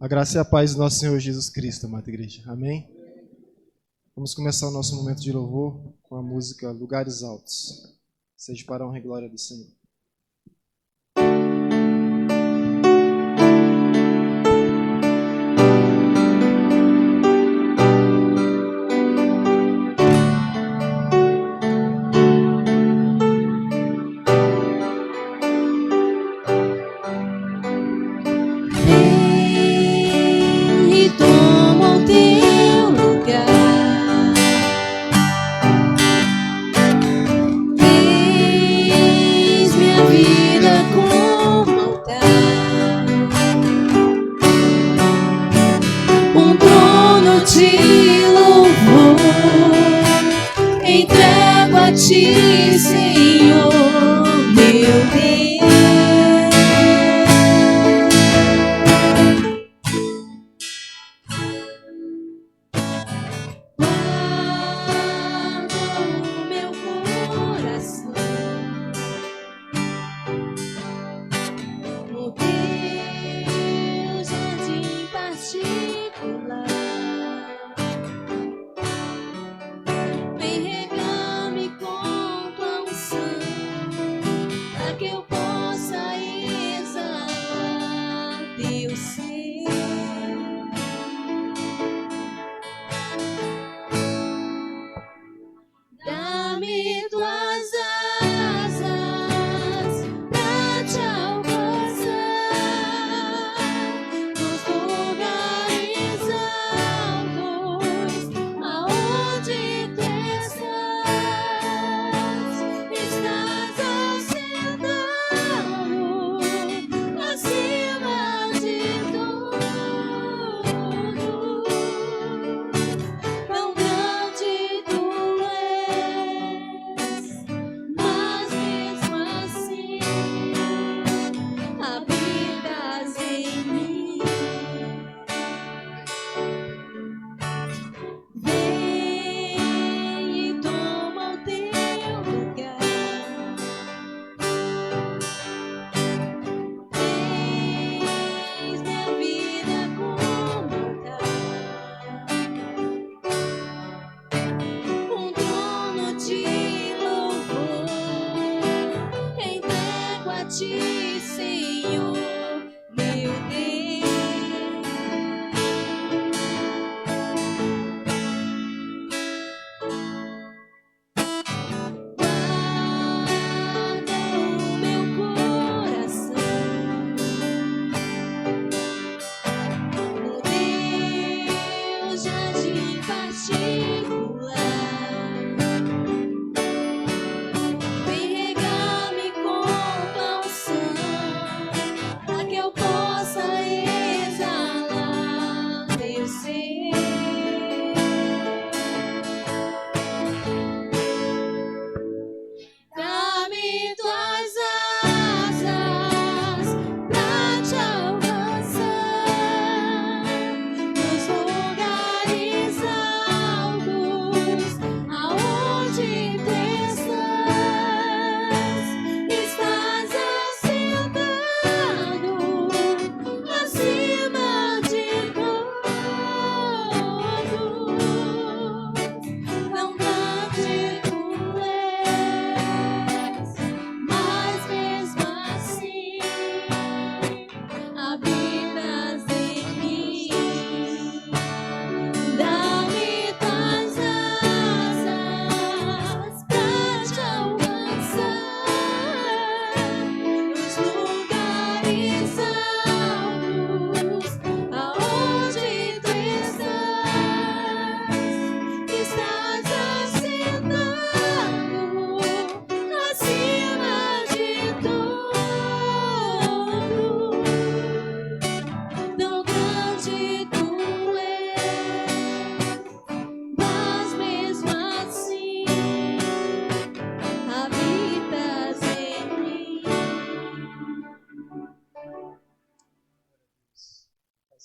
A graça e a paz do nosso Senhor Jesus Cristo, amada igreja. Amém? Vamos começar o nosso momento de louvor com a música Lugares Altos. Seja para a honra e glória do Senhor.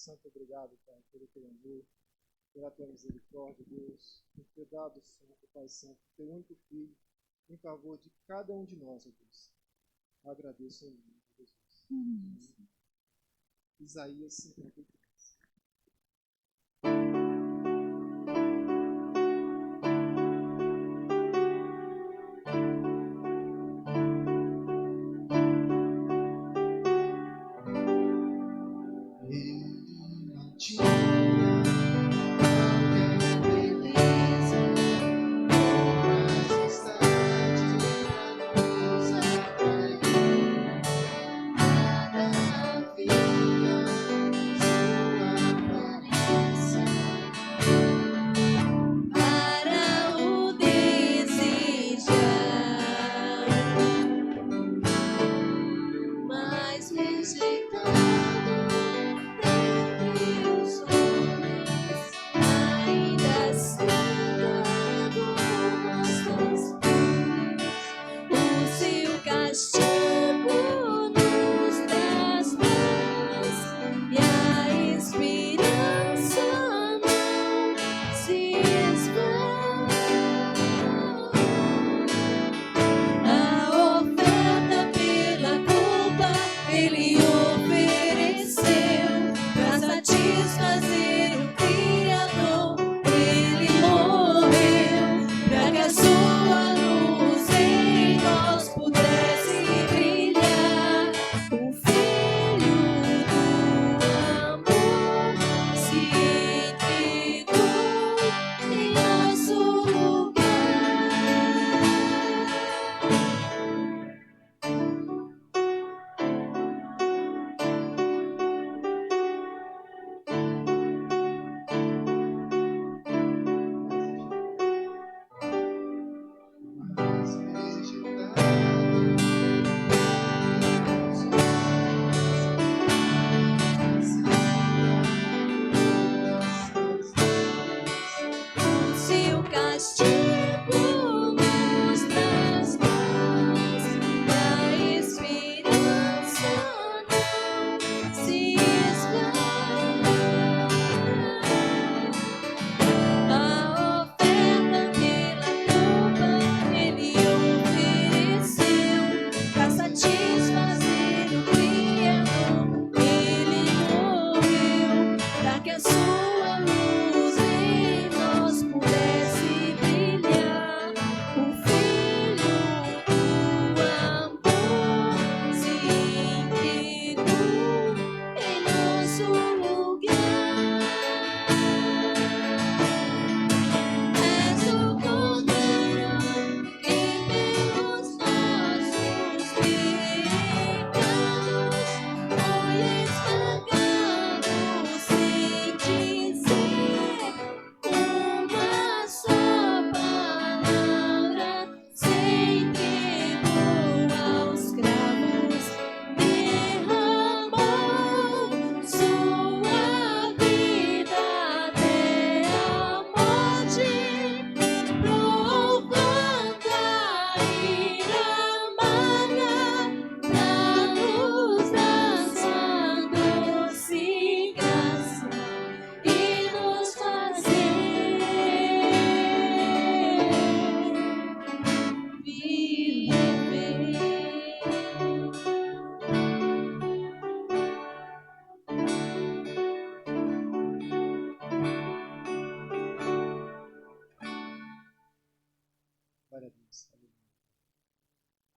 Santo, obrigado, Pai, pelo teu amor, pela tua misericórdia, Deus, por ter dado, Santo, Pai Santo, teu único Filho, em favor de cada um de nós, ó Deus. Eu agradeço em nome de Jesus. Isaías 53.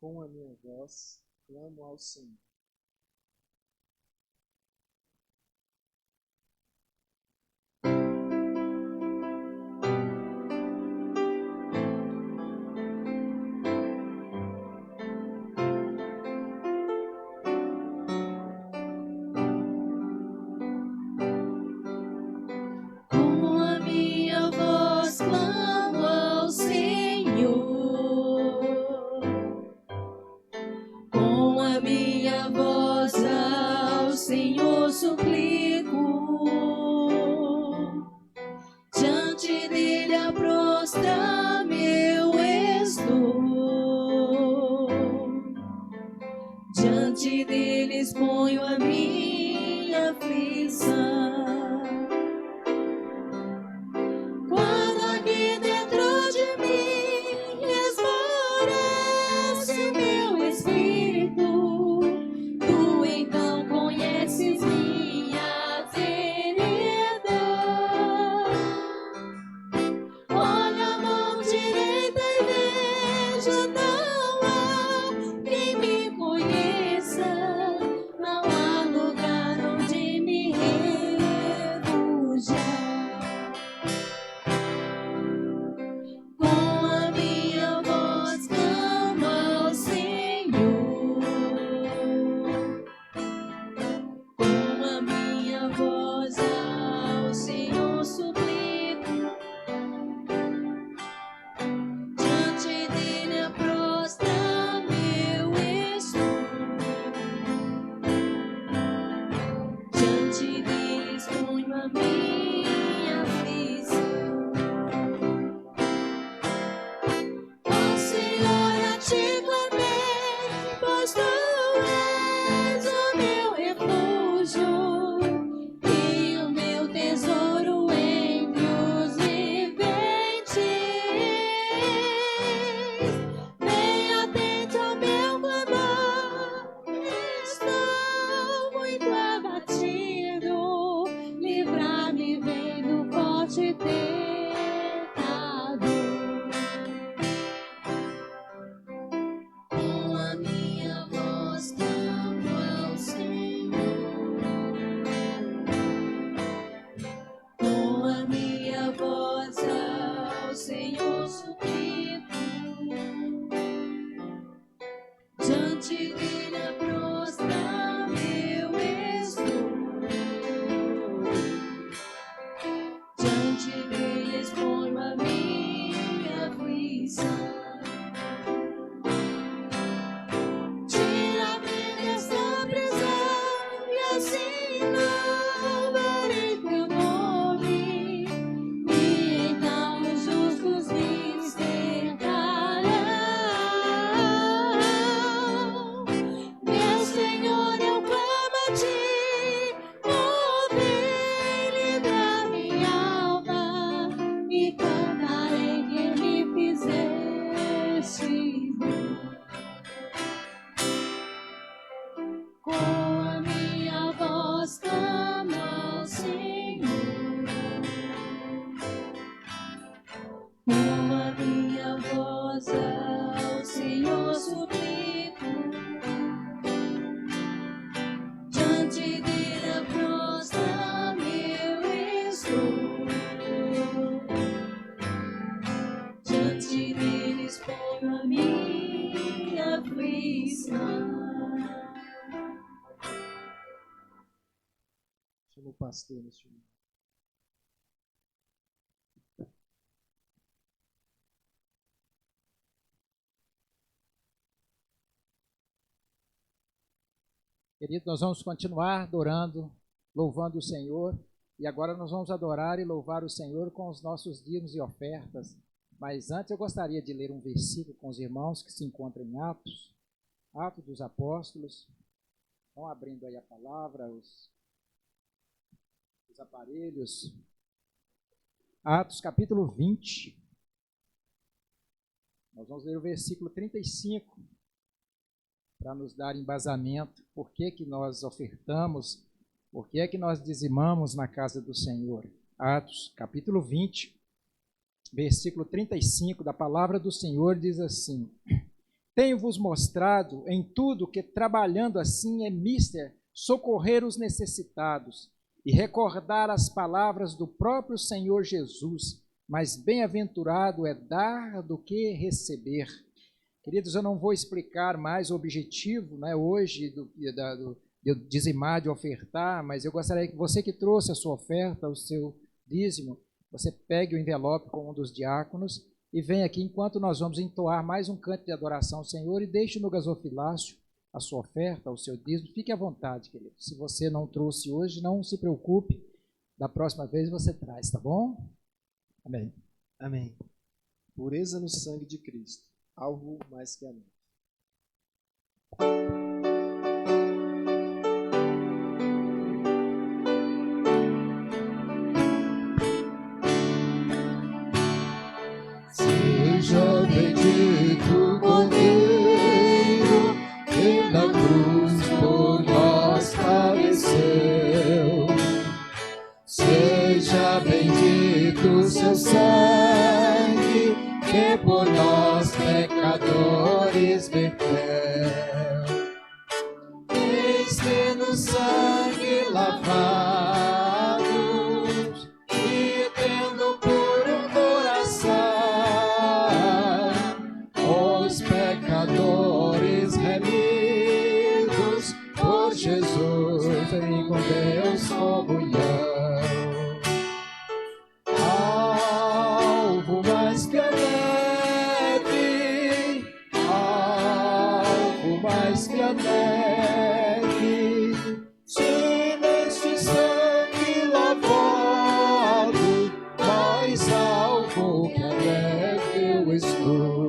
Com a minha voz, clamo ao Senhor. Com a minha suplico. Diante dele prostrado eu estou. Diante dele exponho a minha aflição. Tira-me desta prisão e assim louvarei teu nome. E então os justos despertarão. Meu Senhor, eu clamo a ti, ouve, livra minha alma, e cantarei que me fizeste bem. Com a minha voz clamo ao Senhor. Com a minha voz ao Senhor suplico. Diante dele prostrado eu estou. Diante dele exponho a minha aflição. Chama o pastor neste momento. Querido, nós vamos continuar adorando, louvando o Senhor. E agora nós vamos adorar e louvar o Senhor com os nossos dízimos e ofertas. Mas antes eu gostaria de ler um versículo com os irmãos que se encontram em Atos. Atos dos Apóstolos. Vão abrindo aí a palavra, os aparelhos. Atos capítulo 20. Nós vamos ler o versículo 35. Para nos dar embasamento, por que que nós ofertamos, por que é que nós dizimamos na casa do Senhor. Atos, capítulo 20, versículo 35, da palavra do Senhor diz assim: Tenho-vos mostrado em tudo que trabalhando assim é mister socorrer os necessitados e recordar as palavras do próprio Senhor Jesus, mas bem-aventurado é dar do que receber. Queridos, eu não vou explicar mais o objetivo, hoje de dizimar, de ofertar, mas eu gostaria que você que trouxe a sua oferta, o seu dízimo, você pegue o envelope com um dos diáconos e venha aqui enquanto nós vamos entoar mais um canto de adoração ao Senhor e deixe no gasofilácio a sua oferta, o seu dízimo. Fique à vontade, querido. Se você não trouxe hoje, não se preocupe, da próxima vez você traz, tá bom? Amém. Amém. Pureza no sangue de Cristo. Algo mais que amém. Seja bendito o Cordeiro que na cruz por nós padeceu. Seja bendito seu sangue que por nós pecadores verteu. Eis que no sangue lavados e tendo puro coração, os pecadores remidos por Jesus vem com Deus comunhão. Algo mais que a neve, algo mais que a neve, se neste sangue lavado, mais alvo que a neve eu estou.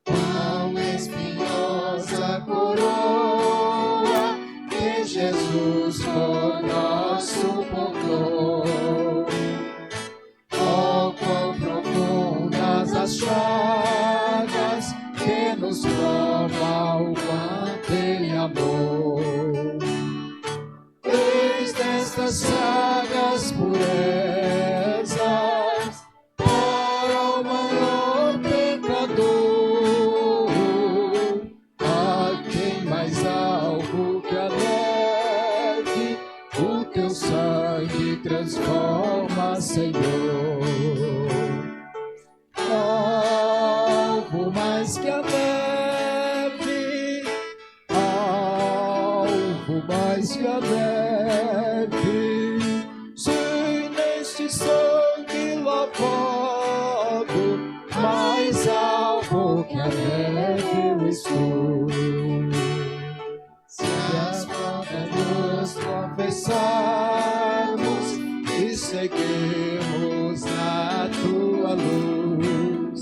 Quão espinhosa coroa que Jesus por nós suportou. Oh, quão profundas as chagas que nos prova o quanto Ele amou. Desde estas chagas purezas para o maior pecador, a quem mais alvo que a neve o teu sangue transforma, Senhor. mais que a neve, alvo mais que a neve, se neste sangue lavado, mais alvo que a neve eu estou. Se as portas nos confessarmos e seguirmos na tua luz,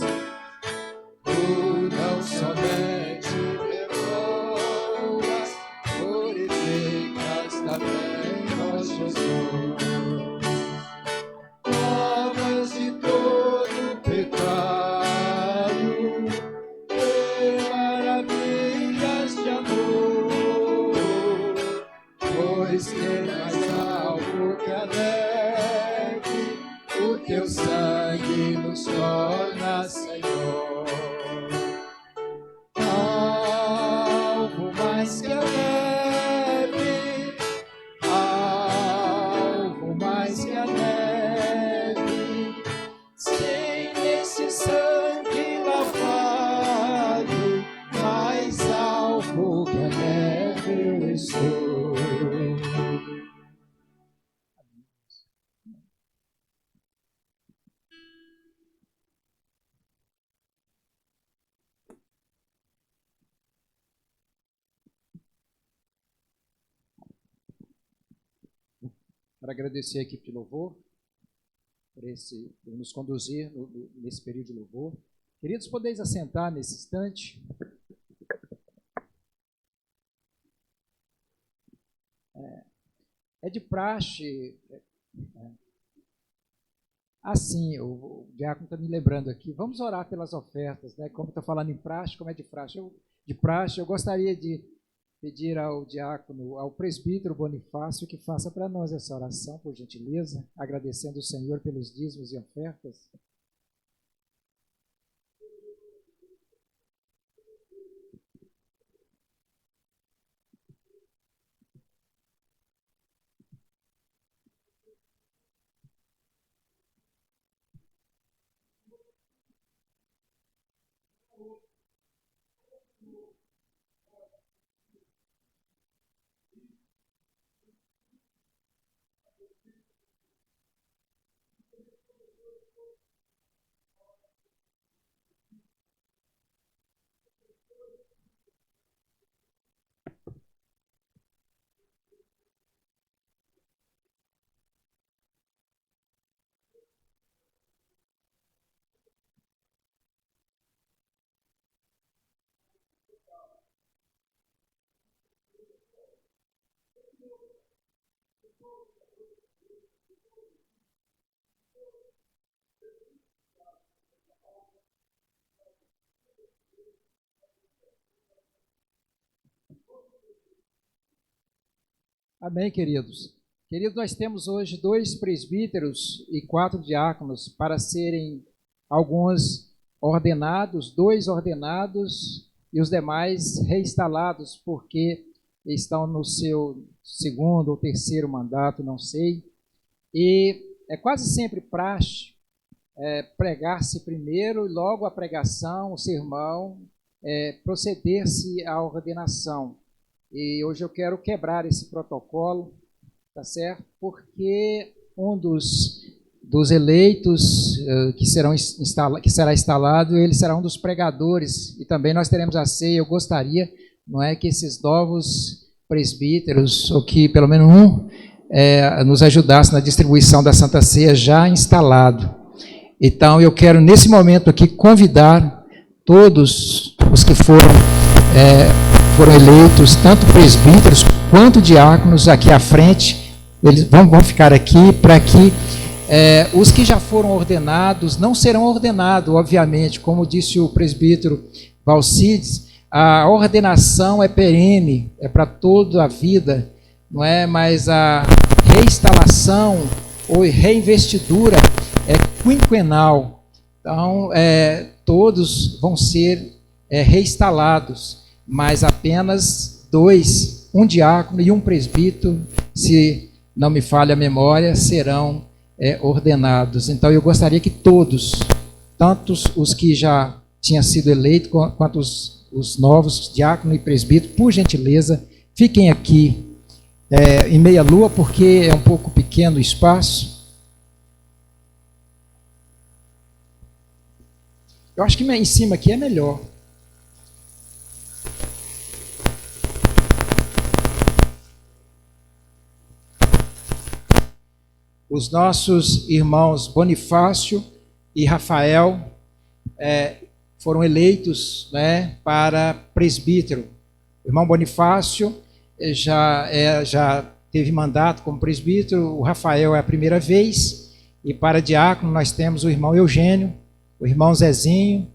tu não somente perdoas, purificas também nós, Jesus. Lavas de todo pecado e maravilhas de amor, pois que é mais alvo que a neve, o teu sangue nos torna, Senhor. Alvo mais que a neve, alvo mais que a neve, sem nesse sangue lavado, mais alvo que a neve eu estou. Quero agradecer a equipe de louvor por nos conduzir nesse período de louvor. Queridos, podeis assentar nesse instante. É de praxe. Assim, o diácono está me lembrando aqui. Vamos orar pelas ofertas, né? Como está falando em praxe, como é de praxe. Eu gostaria de pedir ao diácono, ao presbítero Bonifácio, que faça para nós essa oração, por gentileza, agradecendo o Senhor pelos dízimos e ofertas. Amém, queridos. Queridos, nós temos hoje 2 presbíteros e 4 diáconos para serem alguns ordenados, 2 ordenados e os demais reinstalados, porque estão no seu 2º ou 3º mandato, não sei. E é quase sempre praxe pregar-se primeiro e logo a pregação, o sermão, proceder-se à ordenação. E hoje eu quero quebrar esse protocolo, tá certo? Porque um dos eleitos que será instalado, ele será um dos pregadores, e também nós teremos a ceia. Eu gostaria, não é, que esses novos presbíteros, ou que pelo menos um, nos ajudasse na distribuição da Santa Ceia já instalado. Então eu quero nesse momento aqui convidar todos os que foram eleitos, tanto presbíteros quanto diáconos, aqui à frente. Eles vão ficar aqui para que os que já foram ordenados não serão ordenados, obviamente, como disse o presbítero Valcides, a ordenação é perene, é para toda a vida, não é? Mas a reinstalação ou reinvestidura é quinquenal. Então, todos vão ser reinstalados, mas apenas 2, um diácono e um presbítero, se não me falha a memória, serão ordenados. Então eu gostaria que todos, tanto os que já tinha sido eleito, quanto os novos diáconos e presbíteros, por gentileza, fiquem aqui em meia lua, porque é um pouco pequeno o espaço. Eu acho que em cima aqui é melhor. Os nossos irmãos Bonifácio e Rafael foram eleitos, né, para presbítero. O irmão Bonifácio já teve mandato como presbítero, o Rafael é a primeira vez, e para diácono nós temos o irmão Eugênio, o irmão Zezinho,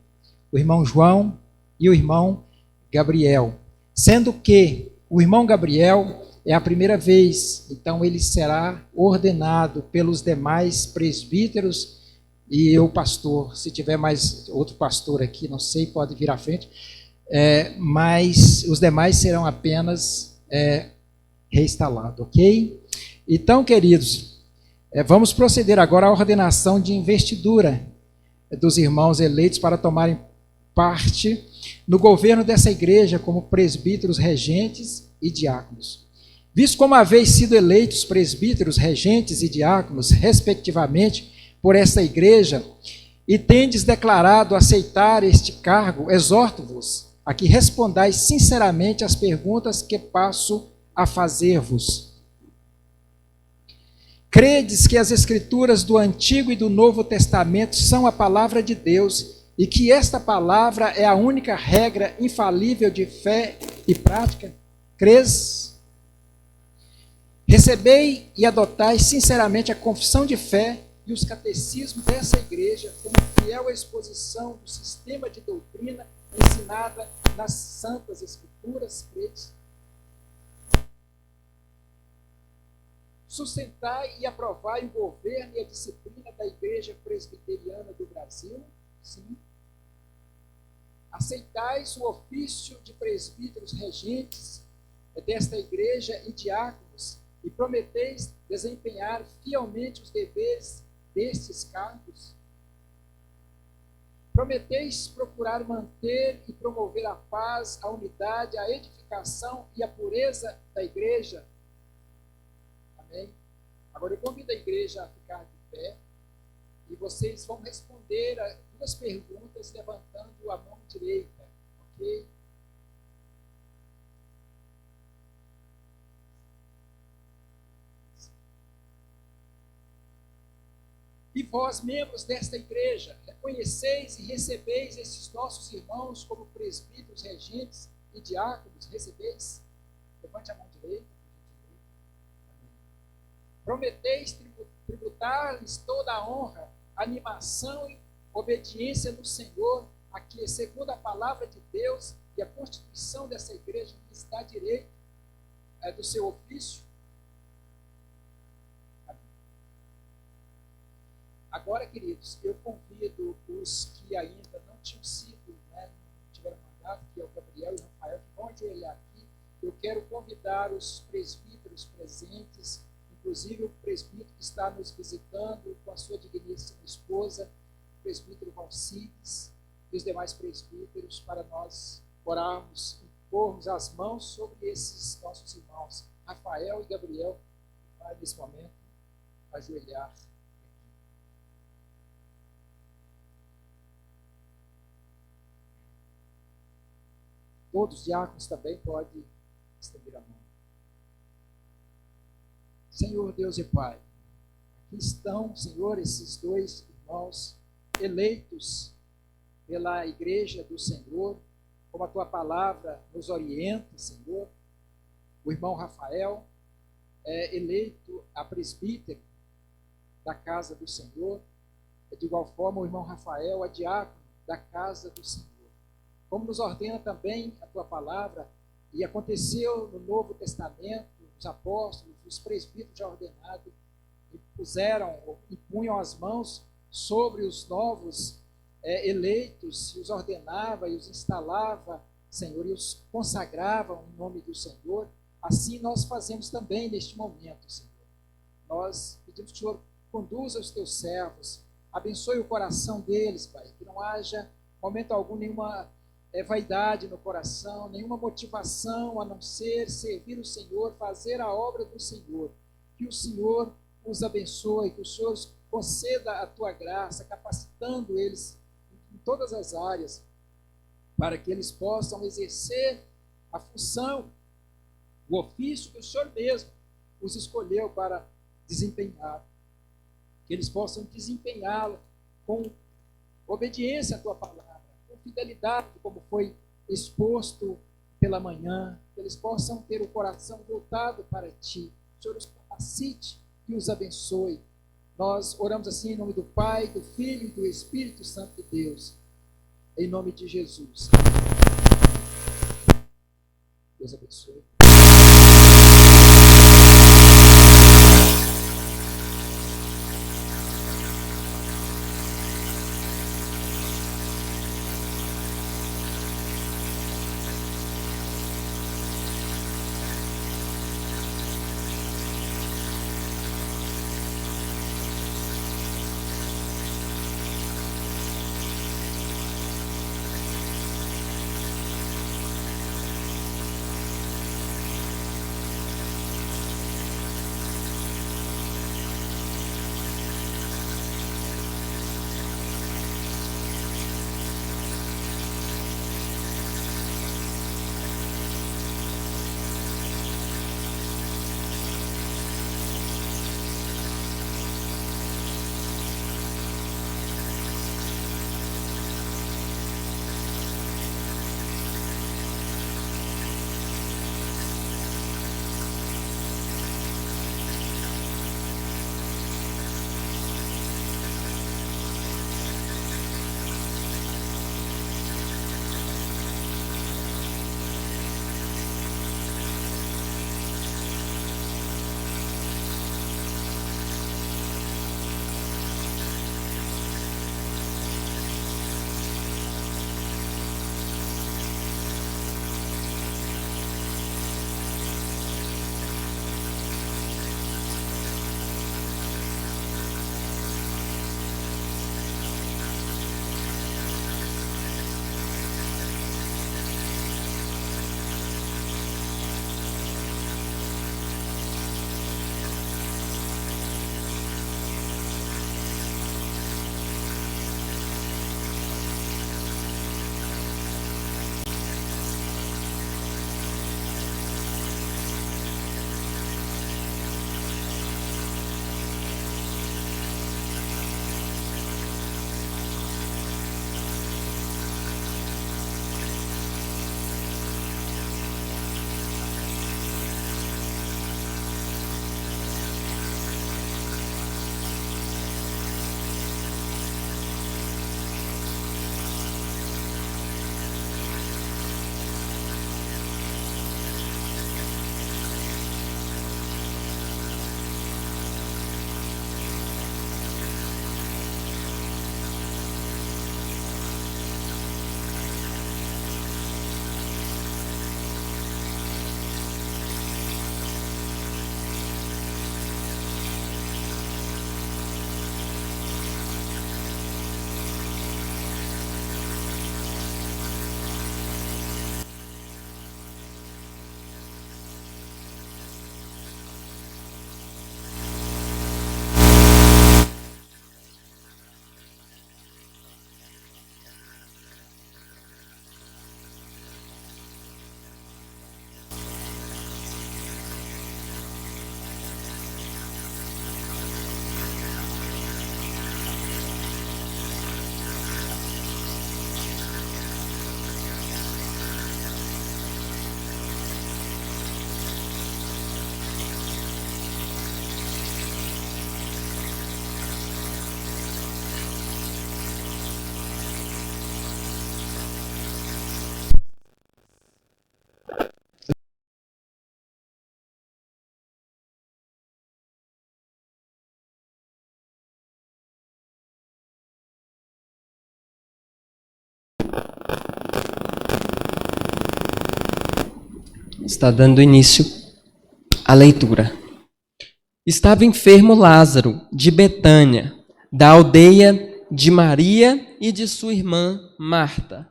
o irmão João e o irmão Gabriel. Sendo que o irmão Gabriel é a primeira vez, então ele será ordenado pelos demais presbíteros e o pastor. Se tiver mais outro pastor aqui, não sei, pode vir à frente, mas os demais serão apenas reinstalados, ok? Então, queridos, vamos proceder agora à ordenação de investidura dos irmãos eleitos para tomarem parte no governo dessa igreja como presbíteros regentes e diáconos. Visto como haveis sido eleitos presbíteros, regentes e diáconos, respectivamente, por esta igreja, e tendes declarado aceitar este cargo, exorto-vos a que respondais sinceramente às perguntas que passo a fazer-vos. Credes que as Escrituras do Antigo e do Novo Testamento são a palavra de Deus e que esta palavra é a única regra infalível de fé e prática? Crês? Recebei e adotai sinceramente a confissão de fé e os catecismos dessa igreja como fiel exposição do sistema de doutrina ensinada nas Santas Escrituras, crês? Sustentai e aprovai o governo e a disciplina da Igreja Presbiteriana do Brasil? Sim. Aceitais o ofício de presbíteros regentes desta igreja e diáconos e prometeis desempenhar fielmente os deveres destes cargos? Prometeis procurar manter e promover a paz, a unidade, a edificação e a pureza da igreja? Amém? Agora eu convido a igreja a ficar de pé e vocês vão responder a duas perguntas levantando a mão direita, ok? E vós, membros desta igreja, reconheceis e recebeis esses nossos irmãos como presbíteros, regentes e diáconos? Recebeis? Levante a mão direita. Prometeis tributar-lhes toda a honra, animação e obediência no Senhor, a que, segundo a palavra de Deus e a constituição dessa igreja, lhes dá direito do seu ofício? Agora, queridos, eu convido os que ainda não tinham sido, não tiveram mandato, que é o Gabriel e o Rafael, que vão ajoelhar aqui. Eu quero convidar os presbíteros presentes, inclusive o presbítero que está nos visitando com a sua digníssima esposa, o presbítero Valcides, e os demais presbíteros, para nós orarmos e pormos as mãos sobre esses nossos irmãos, Rafael e Gabriel, que vai nesse momento ajoelhar. Todos os diáconos também podem estender a mão. Senhor Deus e Pai, aqui estão, Senhor, esses dois irmãos eleitos pela igreja do Senhor, como a Tua palavra nos orienta, Senhor. O irmão Rafael é eleito a presbítero da casa do Senhor. De igual forma, o irmão Rafael é diácono da casa do Senhor. Como nos ordena também a Tua palavra, e aconteceu no Novo Testamento, os apóstolos, os presbíteros já ordenados, e impunham as mãos sobre os novos eleitos, e os ordenava, e os instalava, Senhor, e os consagravam em nome do Senhor. Assim nós fazemos também neste momento, Senhor. Nós pedimos que o Senhor conduza os Teus servos, abençoe o coração deles, Pai, que não haja momento algum, nenhuma vaidade no coração, nenhuma motivação a não ser servir o Senhor, fazer a obra do Senhor. Que o Senhor os abençoe, que o Senhor conceda a tua graça, capacitando eles em todas as áreas, para que eles possam exercer a função, o ofício que o Senhor mesmo os escolheu para desempenhar. Que eles possam desempenhá-lo com obediência à tua palavra, com fidelidade, como foi exposto pela manhã, que eles possam ter o coração voltado para ti. O Senhor os capacite e os abençoe. Nós oramos assim em nome do Pai, do Filho e do Espírito Santo de Deus. Em nome de Jesus. Deus abençoe. Está dando início à leitura. Estava enfermo Lázaro, de Betânia, da aldeia de Maria e de sua irmã Marta.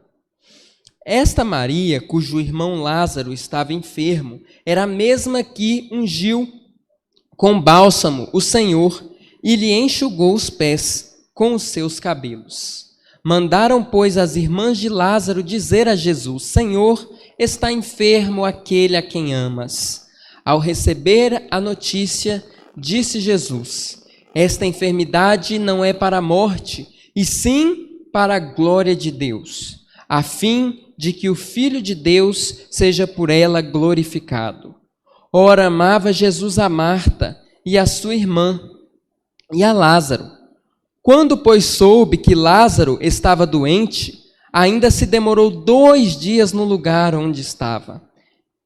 Esta Maria, cujo irmão Lázaro estava enfermo, era a mesma que ungiu com bálsamo o Senhor e lhe enxugou os pés com os seus cabelos. Mandaram, pois, as irmãs de Lázaro dizer a Jesus: Senhor, está enfermo aquele a quem amas. Ao receber a notícia, disse Jesus: esta enfermidade não é para a morte, e sim para a glória de Deus, a fim de que o Filho de Deus seja por ela glorificado. Ora, amava Jesus a Marta e a sua irmã e a Lázaro. Quando, pois, soube que Lázaro estava doente, ainda se demorou 2 dias no lugar onde estava.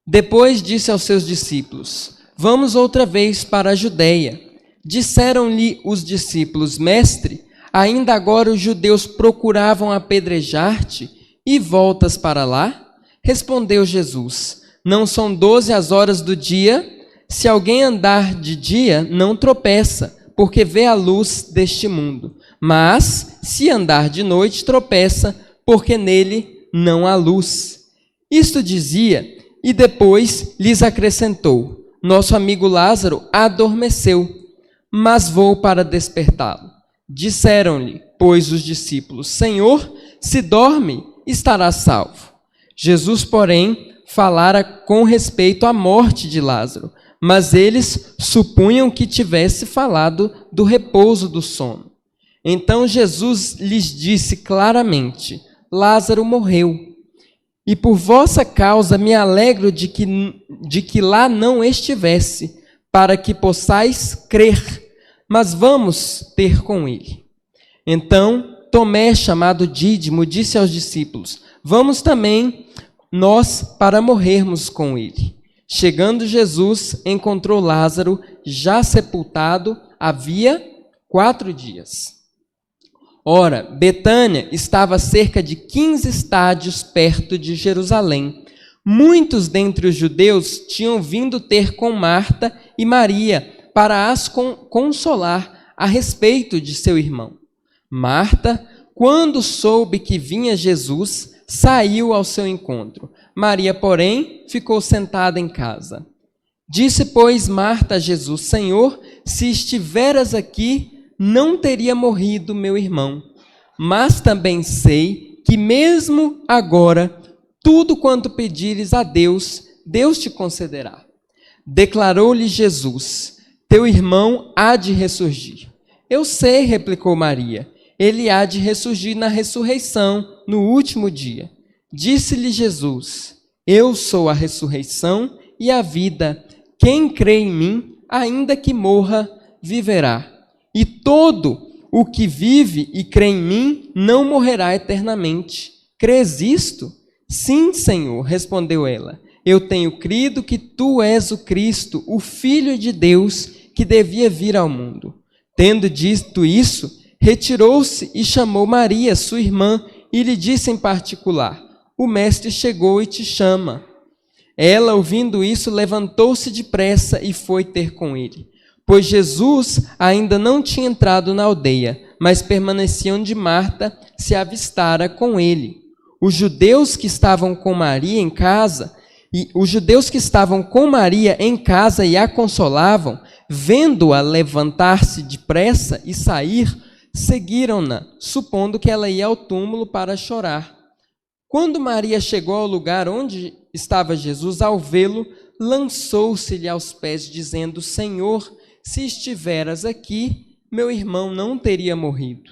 Depois disse aos seus discípulos: vamos outra vez para a Judeia. Disseram-lhe os discípulos: Mestre, ainda agora os judeus procuravam apedrejar-te e voltas para lá? Respondeu Jesus: não são 12 as horas do dia? Se alguém andar de dia, não tropeça, porque vê a luz deste mundo. Mas, se andar de noite, tropeça, porque nele não há luz. Isto dizia, e depois lhes acrescentou: nosso amigo Lázaro adormeceu, mas vou para despertá-lo. Disseram-lhe, pois, os discípulos: Senhor, se dorme, estará salvo. Jesus, porém, falara com respeito à morte de Lázaro, mas eles supunham que tivesse falado do repouso do sono. Então Jesus lhes disse claramente: Lázaro morreu, e por vossa causa me alegro de que lá não estivesse, para que possais crer, mas vamos ter com ele. Então Tomé, chamado Dídimo, disse aos discípulos: vamos também nós para morrermos com ele. Chegando Jesus, encontrou Lázaro já sepultado havia 4 dias. Ora, Betânia estava a cerca de 15 estádios perto de Jerusalém. Muitos dentre os judeus tinham vindo ter com Marta e Maria para as consolar a respeito de seu irmão. Marta, quando soube que vinha Jesus, saiu ao seu encontro. Maria, porém, ficou sentada em casa. Disse, pois, Marta a Jesus: Senhor, se estiveras aqui, não teria morrido meu irmão. Mas também sei que mesmo agora, tudo quanto pedires a Deus, Deus te concederá. Declarou-lhe Jesus: teu irmão há de ressurgir. Eu sei, replicou Maria, ele há de ressurgir na ressurreição, no último dia. Disse-lhe Jesus: eu sou a ressurreição e a vida. Quem crê em mim, ainda que morra, viverá. E todo o que vive e crê em mim não morrerá eternamente. Crês isto? Sim, Senhor, respondeu ela. Eu tenho crido que tu és o Cristo, o Filho de Deus, que devia vir ao mundo. Tendo dito isso, retirou-se e chamou Maria, sua irmã, e lhe disse em particular: o mestre chegou e te chama. Ela, ouvindo isso, levantou-se depressa e foi ter com ele. Pois Jesus ainda não tinha entrado na aldeia, mas permanecia onde Marta se avistara com ele. Os judeus que estavam com Maria em casa, e a consolavam, vendo-a levantar-se depressa e sair, seguiram-na, supondo que ela ia ao túmulo para chorar. Quando Maria chegou ao lugar onde estava Jesus, ao vê-lo, lançou-se-lhe aos pés, dizendo: Senhor, se estiveras aqui, meu irmão não teria morrido.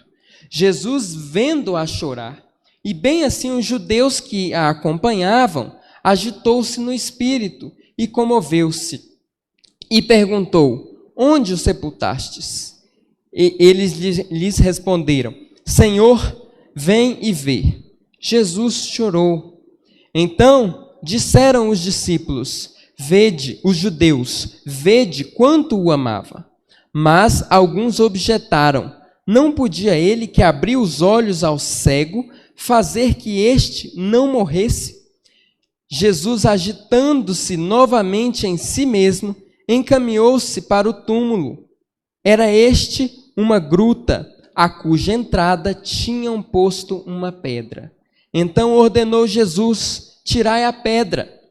Jesus, vendo-a chorar, e bem assim os judeus que a acompanhavam, agitou-se no espírito e comoveu-se, e perguntou: onde o sepultastes? E eles lhes responderam: Senhor, vem e vê. Jesus chorou. Então disseram os discípulos: vede, os judeus, vede quanto o amava. Mas alguns objetaram: não podia ele, que abriu os olhos ao cego, fazer que este não morresse? Jesus, agitando-se novamente em si mesmo, encaminhou-se para o túmulo. Era este uma gruta, à cuja entrada tinham posto uma pedra. Então ordenou Jesus: tirai a pedra.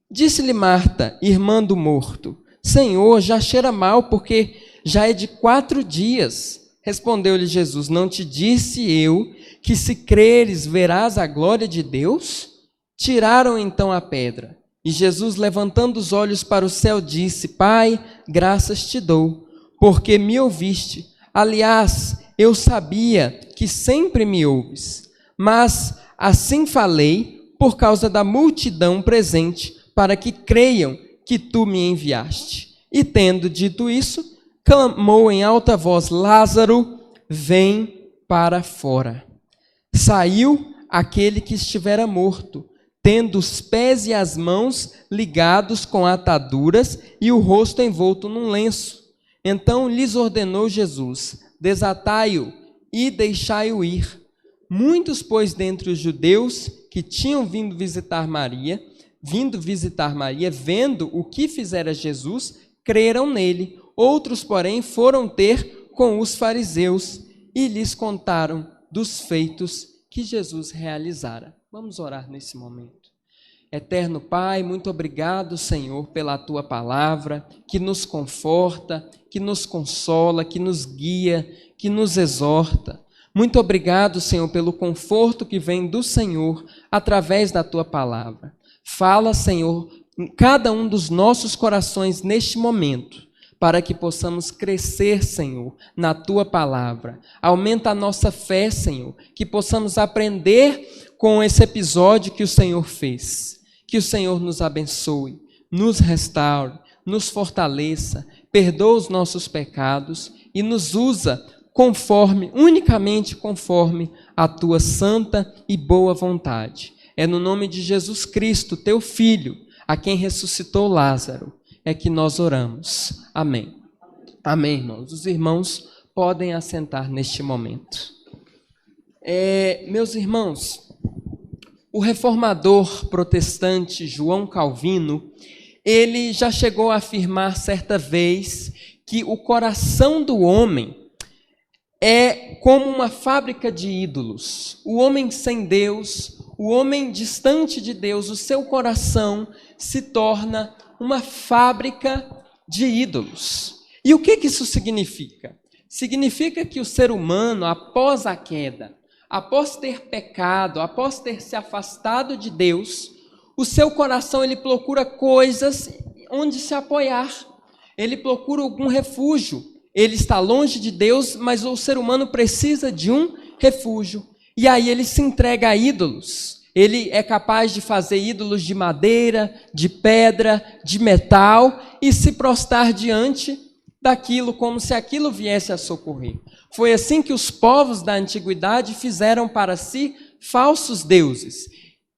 Disse-lhe Marta, irmã do morto: Senhor, já cheira mal, porque já é de 4 dias. Respondeu-lhe Jesus: não te disse eu que se creres verás a glória de Deus? Tiraram então a pedra. E Jesus, levantando os olhos para o céu, disse: Pai, graças te dou, porque me ouviste. Aliás, eu sabia que sempre me ouves, mas assim falei por causa da multidão presente, para que creiam que tu me enviaste. E tendo dito isso, clamou em alta voz: Lázaro, vem para fora. Saiu aquele que estivera morto, tendo os pés e as mãos ligados com ataduras e o rosto envolto num lenço. Então lhes ordenou Jesus: desatai-o e deixai-o ir. Muitos, pois, dentre os judeus que tinham vindo visitar Maria, vendo o que fizera Jesus, creram nele. Outros, porém, foram ter com os fariseus e lhes contaram dos feitos que Jesus realizara. Vamos orar nesse momento. Eterno Pai, muito obrigado, Senhor, pela Tua palavra, que nos conforta, que nos consola, que nos guia, que nos exorta. Muito obrigado, Senhor, pelo conforto que vem do Senhor através da Tua palavra. Fala, Senhor, em cada um dos nossos corações neste momento, para que possamos crescer, Senhor, na Tua palavra. Aumenta a nossa fé, Senhor, que possamos aprender com esse episódio que o Senhor fez. Que o Senhor nos abençoe, nos restaure, nos fortaleça, perdoa os nossos pecados e nos usa unicamente conforme a Tua santa e boa vontade. É no nome de Jesus Cristo, Teu Filho, a quem ressuscitou Lázaro, é que nós oramos. Amém. Amém, irmãos. Os irmãos podem assentar neste momento. Meus irmãos, o reformador protestante João Calvino, ele já chegou a afirmar certa vez que o coração do homem é como uma fábrica de ídolos. O homem sem Deus, o homem distante de Deus, o seu coração se torna uma fábrica de ídolos. E o que isso significa? Significa que o ser humano, após a queda, após ter pecado, após ter se afastado de Deus, o seu coração ele procura coisas onde se apoiar. Ele procura algum refúgio. Ele está longe de Deus, mas o ser humano precisa de um refúgio. E aí ele se entrega a ídolos. Ele é capaz de fazer ídolos de madeira, de pedra, de metal e se prostrar diante daquilo como se aquilo viesse a socorrer. Foi assim que os povos da antiguidade fizeram para si falsos deuses.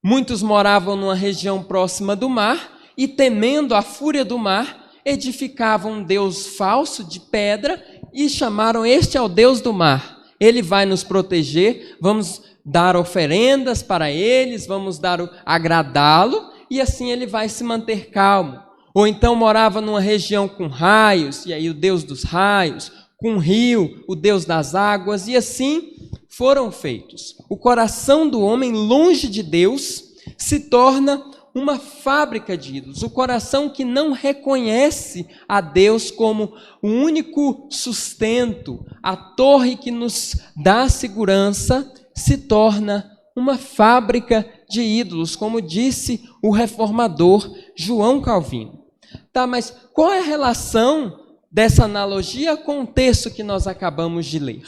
Muitos moravam numa região próxima do mar e, temendo a fúria do mar, edificavam um deus falso de pedra e chamaram: este é o Deus do mar. Ele vai nos proteger, vamos dar oferendas para eles, vamos agradá-lo e assim ele vai se manter calmo. Ou então morava numa região com raios, e aí o Deus dos raios, com um rio, o Deus das águas, e assim foram feitos. O coração do homem, longe de Deus, se torna uma fábrica de ídolos. O coração que não reconhece a Deus como o único sustento, a torre que nos dá segurança, se torna uma fábrica de ídolos, como disse o reformador João Calvino. Tá, mas qual é a relação dessa analogia com o texto que nós acabamos de ler?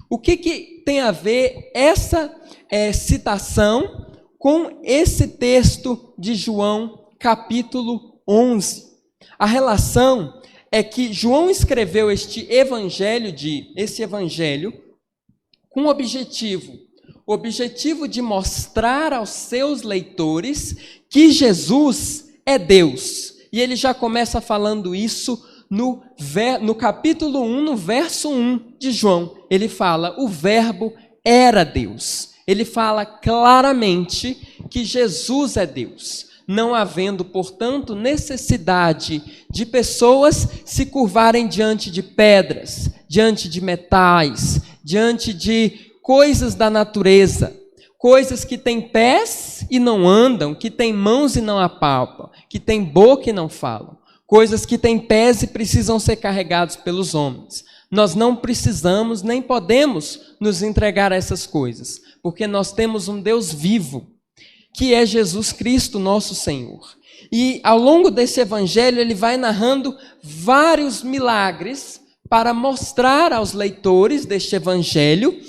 O que tem a ver essa citação com esse texto de João, capítulo 11? A relação é que João escreveu esse evangelho com o objetivo de mostrar aos seus leitores que Jesus é Deus. E ele já começa falando isso no capítulo 1, no verso 1 de João. Ele fala: o verbo era Deus. Ele fala claramente que Jesus é Deus, não havendo, portanto, necessidade de pessoas se curvarem diante de pedras, diante de metais, diante de coisas da natureza, coisas que têm pés e não andam, que têm mãos e não apalpam, que têm boca e não falam, coisas que têm pés e precisam ser carregados pelos homens. Nós não precisamos nem podemos nos entregar a essas coisas, porque nós temos um Deus vivo, que é Jesus Cristo, nosso Senhor. E ao longo desse evangelho ele vai narrando vários milagres para mostrar aos leitores deste evangelho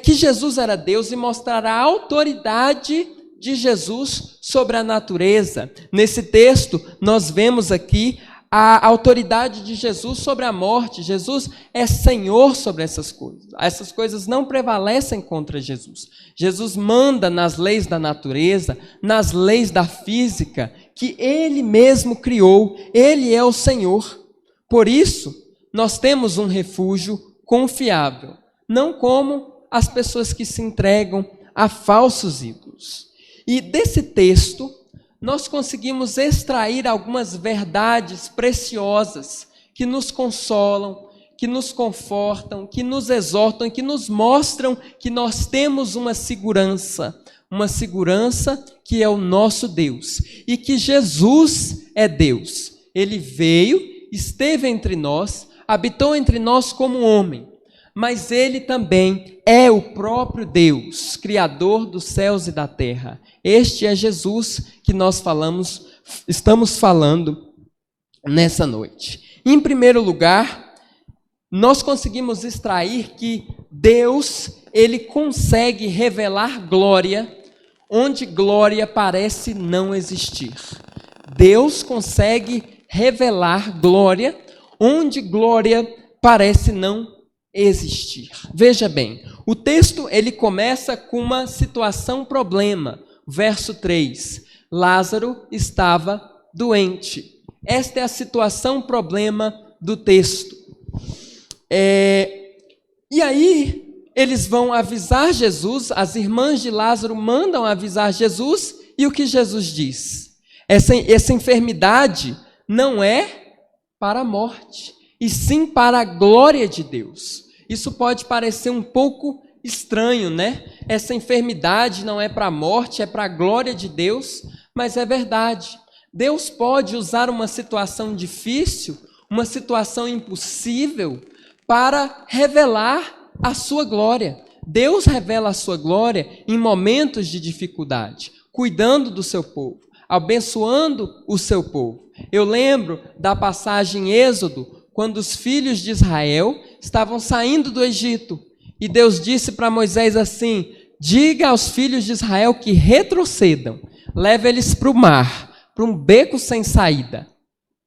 que Jesus era Deus e mostrar a autoridade de Jesus sobre a natureza. Nesse texto nós vemos aqui a autoridade de Jesus sobre a morte. Jesus é Senhor sobre essas coisas. Essas coisas não prevalecem contra Jesus. Jesus manda nas leis da natureza, nas leis da física, que Ele mesmo criou. Ele é o Senhor. Por isso, nós temos um refúgio confiável, não como as pessoas que se entregam a falsos ídolos. E desse texto, nós conseguimos extrair algumas verdades preciosas que nos consolam, que nos confortam, que nos exortam, que nos mostram que nós temos uma segurança que é o nosso Deus, e que Jesus é Deus. Ele veio, esteve entre nós, habitou entre nós como homem, mas Ele também é o próprio Deus, Criador dos céus e da terra. Este é Jesus que nós estamos falando nessa noite. Em primeiro lugar, nós conseguimos extrair que Deus, Ele consegue revelar glória onde glória parece não existir. Deus consegue revelar glória onde glória parece não existir. Veja bem, o texto ele começa com uma situação problema. Verso 3, Lázaro estava doente. Esta é a situação problema do texto. E aí, eles vão avisar Jesus, as irmãs de Lázaro mandam avisar Jesus, e o que Jesus diz? Essa enfermidade não é para a morte, e sim para a glória de Deus. Isso pode parecer um pouco estranho, né? Essa enfermidade não é para a morte, é para a glória de Deus, mas é verdade. Deus pode usar uma situação difícil, uma situação impossível, para revelar a sua glória. Deus revela a sua glória em momentos de dificuldade, cuidando do seu povo, abençoando o seu povo. Eu lembro da passagem em Êxodo, quando os filhos de Israel estavam saindo do Egito. E Deus disse para Moisés assim: diga aos filhos de Israel que retrocedam, leve eles para o mar, para um beco sem saída.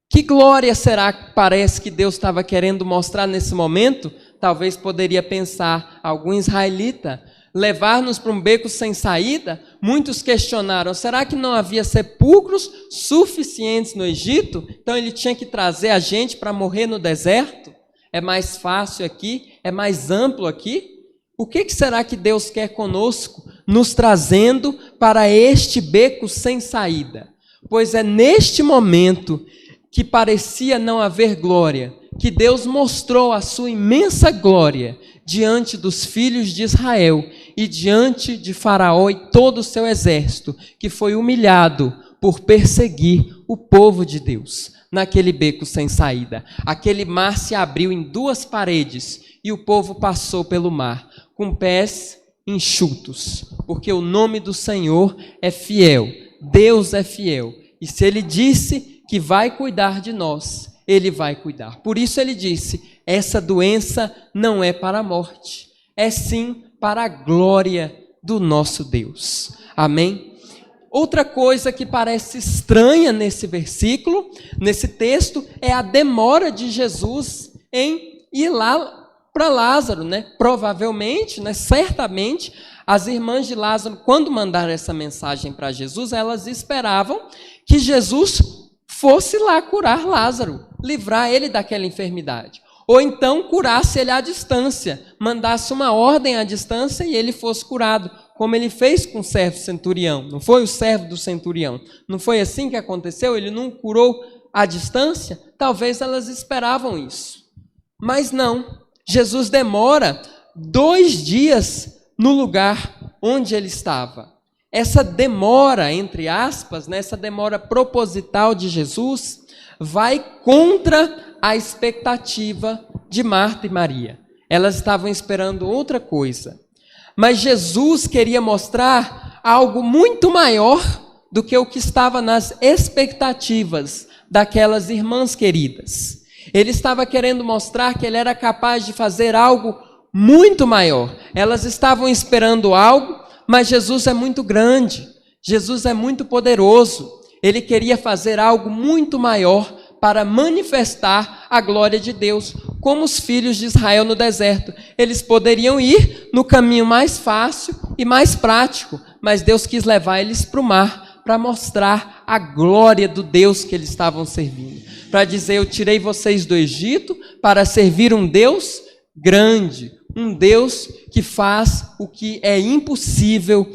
Que glória será que parece que Deus estava querendo mostrar nesse momento? Talvez poderia pensar algum israelita, levar-nos para um beco sem saída? Muitos questionaram, será que não havia sepulcros suficientes no Egito? Então ele tinha que trazer a gente para morrer no deserto? É mais fácil aqui? É mais amplo aqui? O que será que Deus quer conosco, nos trazendo para este beco sem saída? Pois é neste momento que parecia não haver glória, que Deus mostrou a sua imensa glória diante dos filhos de Israel e diante de Faraó e todo o seu exército, que foi humilhado por perseguir o povo de Deus naquele beco sem saída. Aquele mar se abriu em duas paredes e o povo passou pelo mar com pés enxutos, porque o nome do Senhor é fiel, Deus é fiel, e se Ele disse que vai cuidar de nós, Ele vai cuidar. Por isso Ele disse, essa doença não é para a morte, é sim para a glória do nosso Deus. Amém? Outra coisa que parece estranha nesse versículo, nesse texto, é a demora de Jesus em ir lá para Lázaro, né? Provavelmente, né? Certamente, as irmãs de Lázaro, quando mandaram essa mensagem para Jesus, elas esperavam que Jesus fosse lá curar Lázaro, livrar ele daquela enfermidade. Ou então curasse ele à distância, mandasse uma ordem à distância e ele fosse curado, como ele fez com o servo centurião. Não foi o servo do centurião? Não foi assim que aconteceu? Ele não curou à distância? Talvez elas esperavam isso. Mas não. Jesus demora 2 dias no lugar onde ele estava. Essa demora, entre aspas, né, essa demora proposital de Jesus, vai contra a expectativa de Marta e Maria. Elas estavam esperando outra coisa. Mas Jesus queria mostrar algo muito maior do que o que estava nas expectativas daquelas irmãs queridas. Ele estava querendo mostrar que ele era capaz de fazer algo muito maior. Elas estavam esperando algo, mas Jesus é muito grande, Jesus é muito poderoso. Ele queria fazer algo muito maior para manifestar a glória de Deus, como os filhos de Israel no deserto. Eles poderiam ir no caminho mais fácil e mais prático, mas Deus quis levar eles para o mar, para mostrar a glória do Deus que eles estavam servindo. Para dizer, eu tirei vocês do Egito para servir um Deus grande, um Deus que faz o que é impossível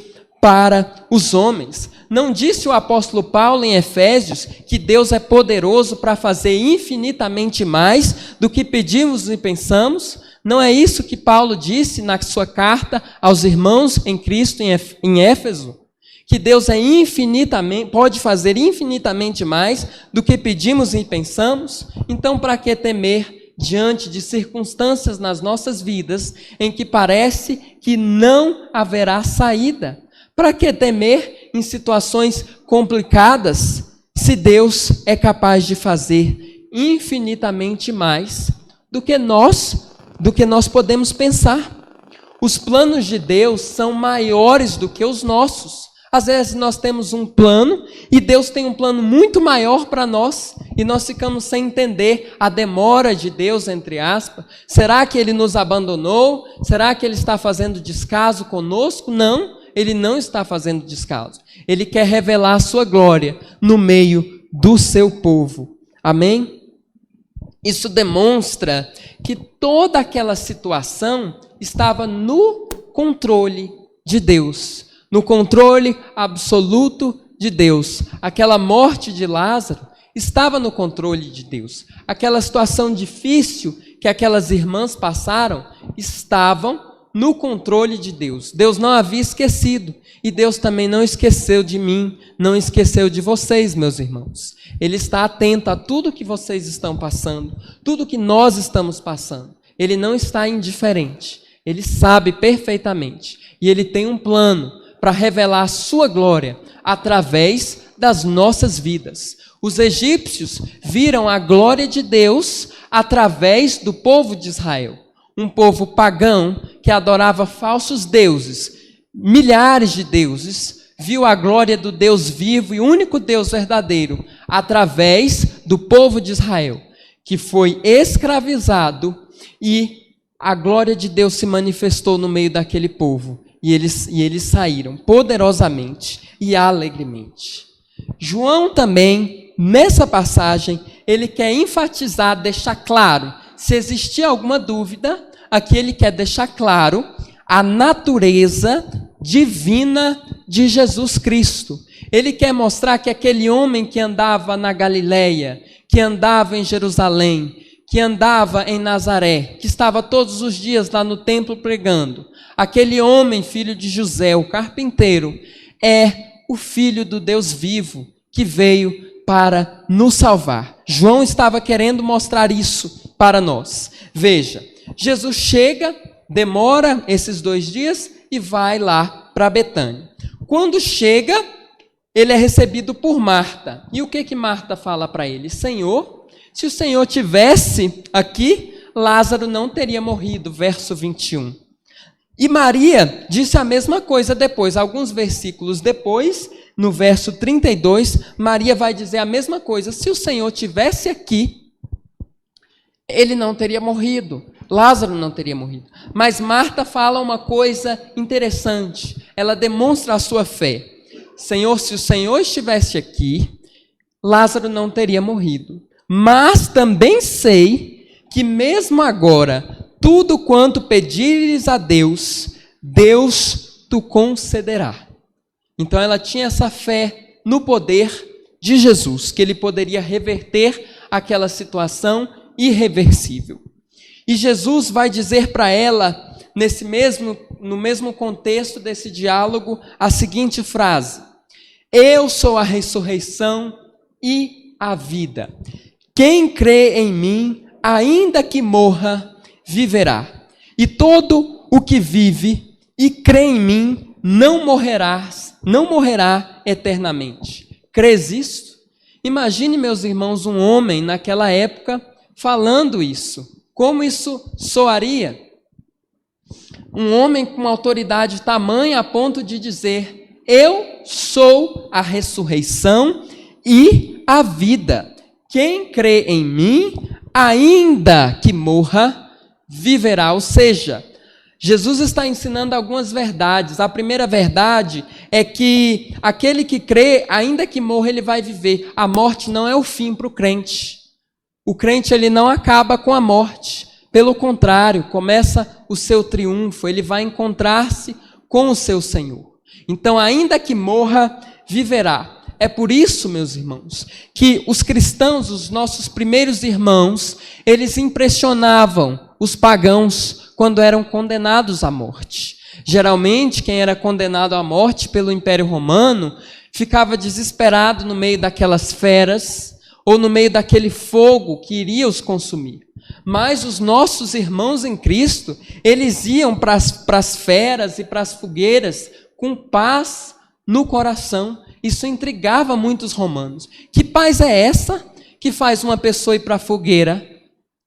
para os homens. Não disse o apóstolo Paulo em Efésios que Deus é poderoso para fazer infinitamente mais do que pedimos e pensamos? Não é isso que Paulo disse na sua carta aos irmãos em Cristo em Éfeso? Que Deus é pode fazer infinitamente mais do que pedimos e pensamos? Então, para que temer diante de circunstâncias nas nossas vidas em que parece que não haverá saída? Para que temer em situações complicadas, se Deus é capaz de fazer infinitamente mais do que nós podemos pensar? Os planos de Deus são maiores do que os nossos. Às vezes nós temos um plano e Deus tem um plano muito maior para nós e nós ficamos sem entender a demora de Deus, entre aspas. Será que Ele nos abandonou? Será que Ele está fazendo descaso conosco? Não, Ele não está fazendo descaso. Ele quer revelar a sua glória no meio do seu povo. Amém? Isso demonstra que toda aquela situação estava no controle de Deus. No controle absoluto de Deus. Aquela morte de Lázaro estava no controle de Deus. Aquela situação difícil que aquelas irmãs passaram estavam no controle de Deus. Deus não havia esquecido. E Deus também não esqueceu de mim, não esqueceu de vocês, meus irmãos. Ele está atento a tudo que vocês estão passando, tudo que nós estamos passando. Ele não está indiferente. Ele sabe perfeitamente. E Ele tem um plano para revelar a sua glória através das nossas vidas. Os egípcios viram a glória de Deus através do povo de Israel. Um povo pagão que adorava falsos deuses, milhares de deuses, viu a glória do Deus vivo e único Deus verdadeiro através do povo de Israel, que foi escravizado e a glória de Deus se manifestou no meio daquele povo. E eles saíram poderosamente e alegremente. João também, nessa passagem, ele quer enfatizar, deixar claro, se existir alguma dúvida, aqui ele quer deixar claro a natureza divina de Jesus Cristo. Ele quer mostrar que aquele homem que andava na Galileia, que andava em Jerusalém, que andava em Nazaré, que estava todos os dias lá no templo pregando, aquele homem, filho de José, o carpinteiro, é o Filho do Deus vivo, que veio para nos salvar. João estava querendo mostrar isso para nós. Veja, Jesus chega, demora esses 2 dias e vai lá para Betânia. Quando chega, ele é recebido por Marta. E o que Marta fala para ele? Senhor, se o Senhor tivesse aqui, Lázaro não teria morrido, verso 21. E Maria disse a mesma coisa depois, alguns versículos depois, no verso 32, Maria vai dizer a mesma coisa. Se o Senhor tivesse aqui, ele não teria morrido, Lázaro não teria morrido. Mas Marta fala uma coisa interessante, ela demonstra a sua fé. Senhor, se o Senhor estivesse aqui, Lázaro não teria morrido. Mas também sei que mesmo agora, tudo quanto pedires a Deus, Deus te concederá. Então ela tinha essa fé no poder de Jesus, que ele poderia reverter aquela situação irreversível. E Jesus vai dizer para ela, no mesmo contexto desse diálogo, a seguinte frase: eu sou a ressurreição e a vida. Quem crê em mim, ainda que morra, viverá. E todo o que vive e crê em mim não morrerá eternamente. Crês isto? Imagine, meus irmãos, um homem naquela época falando isso. Como isso soaria? Um homem com autoridade tamanha a ponto de dizer: eu sou a ressurreição e a vida. Quem crê em mim, ainda que morra, viverá. Ou seja, Jesus está ensinando algumas verdades. A primeira verdade é que aquele que crê, ainda que morra, ele vai viver. A morte não é o fim para o crente. O crente, ele não acaba com a morte. Pelo contrário, começa o seu triunfo. Ele vai encontrar-se com o seu Senhor. Então, ainda que morra, viverá. É por isso, meus irmãos, que os cristãos, os nossos primeiros irmãos, eles impressionavam os pagãos quando eram condenados à morte. Geralmente, quem era condenado à morte pelo Império Romano ficava desesperado no meio daquelas feras ou no meio daquele fogo que iria os consumir. Mas os nossos irmãos em Cristo, eles iam para as feras e para as fogueiras com paz no coração. Isso intrigava muitos romanos. Que paz é essa que faz uma pessoa ir para a fogueira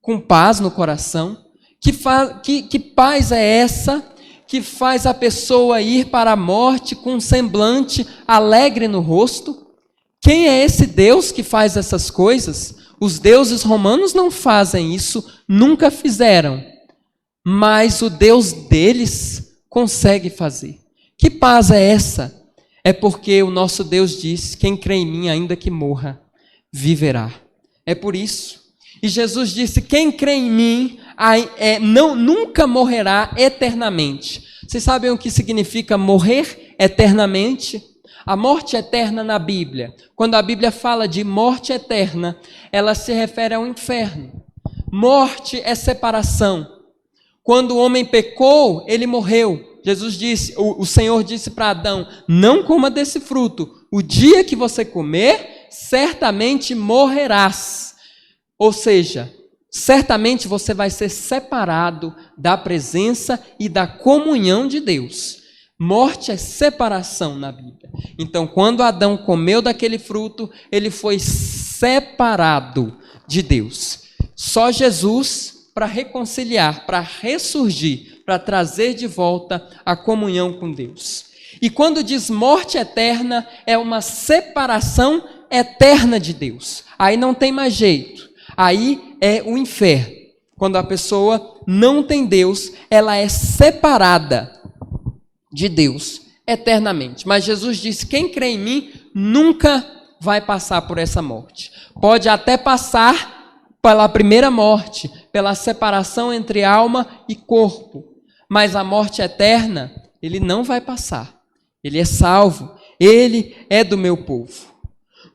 com paz no coração? Que paz é essa que faz a pessoa ir para a morte com um semblante alegre no rosto? Quem é esse Deus que faz essas coisas? Os deuses romanos não fazem isso, nunca fizeram. Mas o Deus deles consegue fazer. Que paz é essa? É porque o nosso Deus diz: quem crê em mim, ainda que morra, viverá. É por isso. E Jesus disse: quem crê em mim nunca morrerá eternamente. Vocês sabem o que significa morrer eternamente? A morte eterna na Bíblia, quando a Bíblia fala de morte eterna, ela se refere ao inferno. Morte é separação. Quando o homem pecou, ele morreu. Jesus disse, o Senhor disse para Adão: não coma desse fruto. O dia que você comer, certamente morrerás. Ou seja, certamente você vai ser separado da presença e da comunhão de Deus. Morte é separação na Bíblia. Então, quando Adão comeu daquele fruto, ele foi separado de Deus. Só Jesus para reconciliar, para ressurgir, para trazer de volta a comunhão com Deus. E quando diz morte eterna, é uma separação eterna de Deus. Aí não tem mais jeito. Aí é o inferno. Quando a pessoa não tem Deus, ela é separada de Deus eternamente. Mas Jesus disse: quem crê em mim nunca vai passar por essa morte. Pode até passar pela primeira morte, pela separação entre alma e corpo. Mas a morte eterna, ele não vai passar. Ele é salvo. Ele é do meu povo.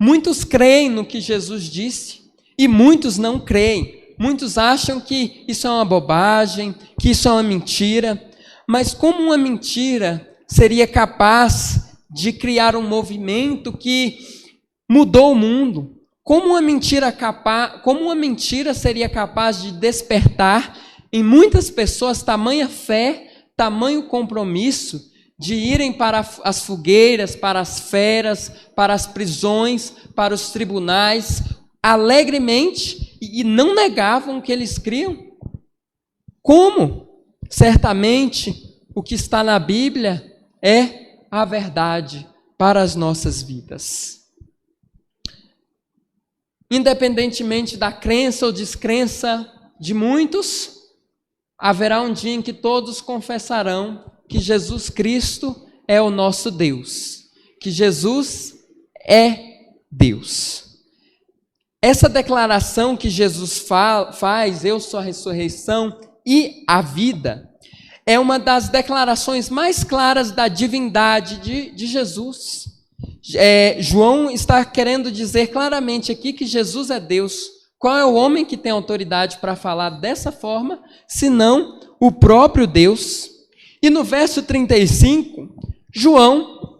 Muitos creem no que Jesus disse e muitos não creem. Muitos acham que isso é uma bobagem, que isso é uma mentira. Mas como uma mentira seria capaz de criar um movimento que mudou o mundo? Como uma mentira seria capaz de despertar em muitas pessoas tamanha fé, tamanho compromisso de irem para as fogueiras, para as feras, para as prisões, para os tribunais, alegremente, e não negavam o que eles criam? Como? Certamente, o que está na Bíblia é a verdade para as nossas vidas. Independentemente da crença ou descrença de muitos, haverá um dia em que todos confessarão que Jesus Cristo é o nosso Deus, que Jesus é Deus. Essa declaração que Jesus faz, eu sou a ressurreição e a vida, é uma das declarações mais claras da divindade de Jesus. João está querendo dizer claramente aqui que Jesus é Deus, Qual é o homem que tem autoridade para falar dessa forma, senão o próprio Deus? E no verso 35, João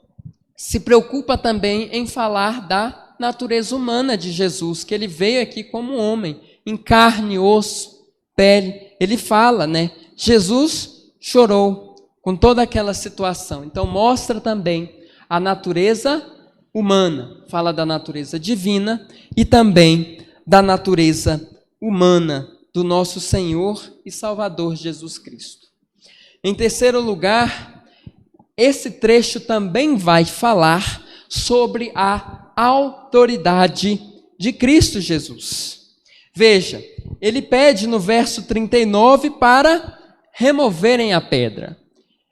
se preocupa também em falar da natureza humana de Jesus, que ele veio aqui como homem, em carne, osso, pele. Ele fala, né? Jesus chorou com toda aquela situação. Então mostra também a natureza humana, fala da natureza divina e também da natureza humana do nosso Senhor e Salvador Jesus Cristo. Em terceiro lugar, esse trecho também vai falar sobre a autoridade de Cristo Jesus. Veja, ele pede no verso 39 para removerem a pedra.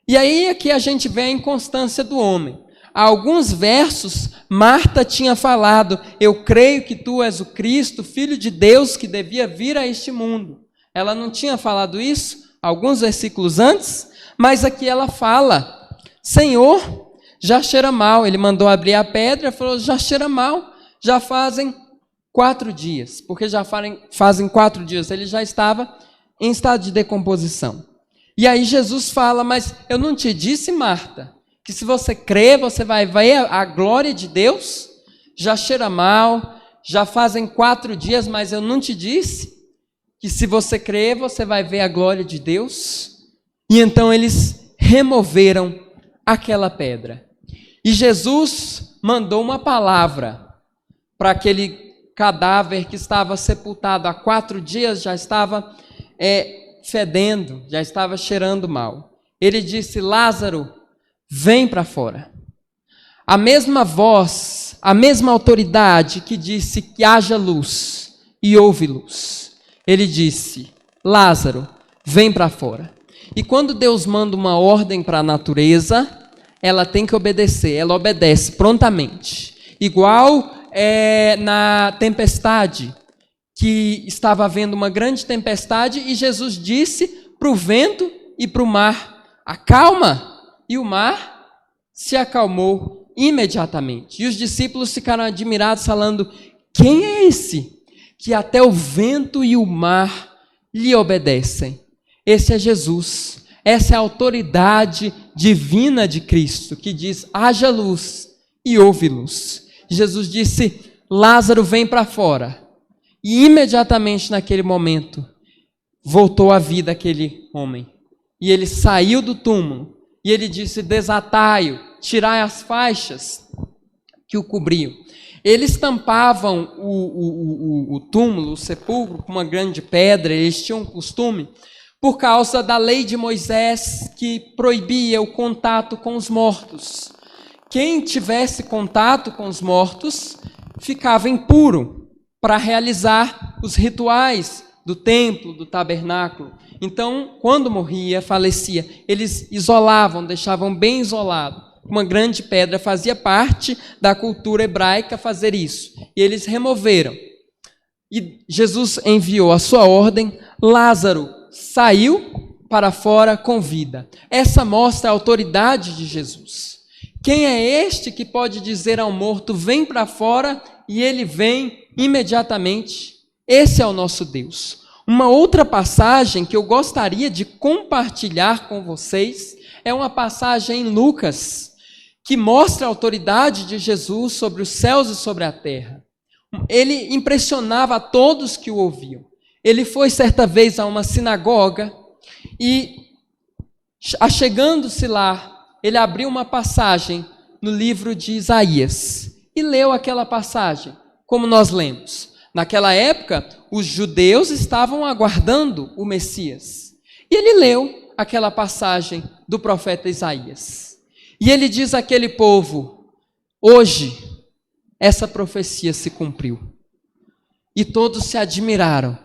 E aí aqui a gente vê a inconstância do homem. Há alguns versos, Marta tinha falado, eu creio que tu és o Cristo, Filho de Deus, que devia vir a este mundo. Ela não tinha falado isso alguns versículos antes, mas aqui ela fala, Senhor, já cheira mal. Ele mandou abrir a pedra, falou, já cheira mal, já fazem 4 dias, porque já fazem 4 dias, ele já estava em estado de decomposição. E aí Jesus fala, mas eu não te disse, Marta, que se você crer, você vai ver a glória de Deus? Já cheira mal, já fazem 4 dias, mas eu não te disse que se você crer, você vai ver a glória de Deus? E então eles removeram aquela pedra. E Jesus mandou uma palavra para aquele cadáver que estava sepultado há 4 dias, já estava fedendo, já estava cheirando mal. Ele disse, Lázaro, vem para fora. A mesma voz, a mesma autoridade que disse que haja luz e houve luz. Ele disse, Lázaro, vem para fora. E quando Deus manda uma ordem para a natureza, ela tem que obedecer, ela obedece prontamente. Igual na tempestade, que estava havendo uma grande tempestade e Jesus disse para o vento e para o mar, acalma. E o mar se acalmou imediatamente. E os discípulos ficaram admirados, falando, quem é esse que até o vento e o mar lhe obedecem? Esse é Jesus. Essa é a autoridade divina de Cristo, que diz, haja luz e houve luz. Jesus disse, Lázaro, vem para fora. E imediatamente naquele momento, voltou à vida aquele homem. E ele saiu do túmulo. E ele disse, desatai-o, tirai as faixas que o cobriam. Eles tampavam o túmulo, o sepulcro, com uma grande pedra. Eles tinham um costume, por causa da lei de Moisés, que proibia o contato com os mortos. Quem tivesse contato com os mortos, ficava impuro para realizar os rituais do templo, do tabernáculo. Então, quando morria, falecia, eles isolavam, deixavam bem isolado. Uma grande pedra fazia parte da cultura hebraica fazer isso. E eles removeram. E Jesus enviou a sua ordem, Lázaro saiu para fora com vida. Essa mostra a autoridade de Jesus. Quem é este que pode dizer ao morto, vem para fora, e ele vem imediatamente? Esse é o nosso Deus. Uma outra passagem que eu gostaria de compartilhar com vocês é uma passagem em Lucas, que mostra a autoridade de Jesus sobre os céus e sobre a terra. Ele impressionava a todos que o ouviam. Ele foi certa vez a uma sinagoga e, achegando-se lá, ele abriu uma passagem no livro de Isaías e leu aquela passagem, como nós lemos. Naquela época, os judeus estavam aguardando o Messias. E ele leu aquela passagem do profeta Isaías. E ele diz àquele povo, hoje essa profecia se cumpriu. E todos se admiraram.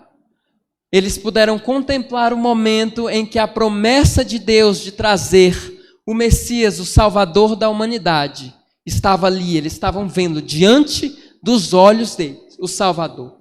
Eles puderam contemplar o momento em que a promessa de Deus de trazer o Messias, o Salvador da humanidade, estava ali. Eles estavam vendo diante dos olhos deles o Salvador.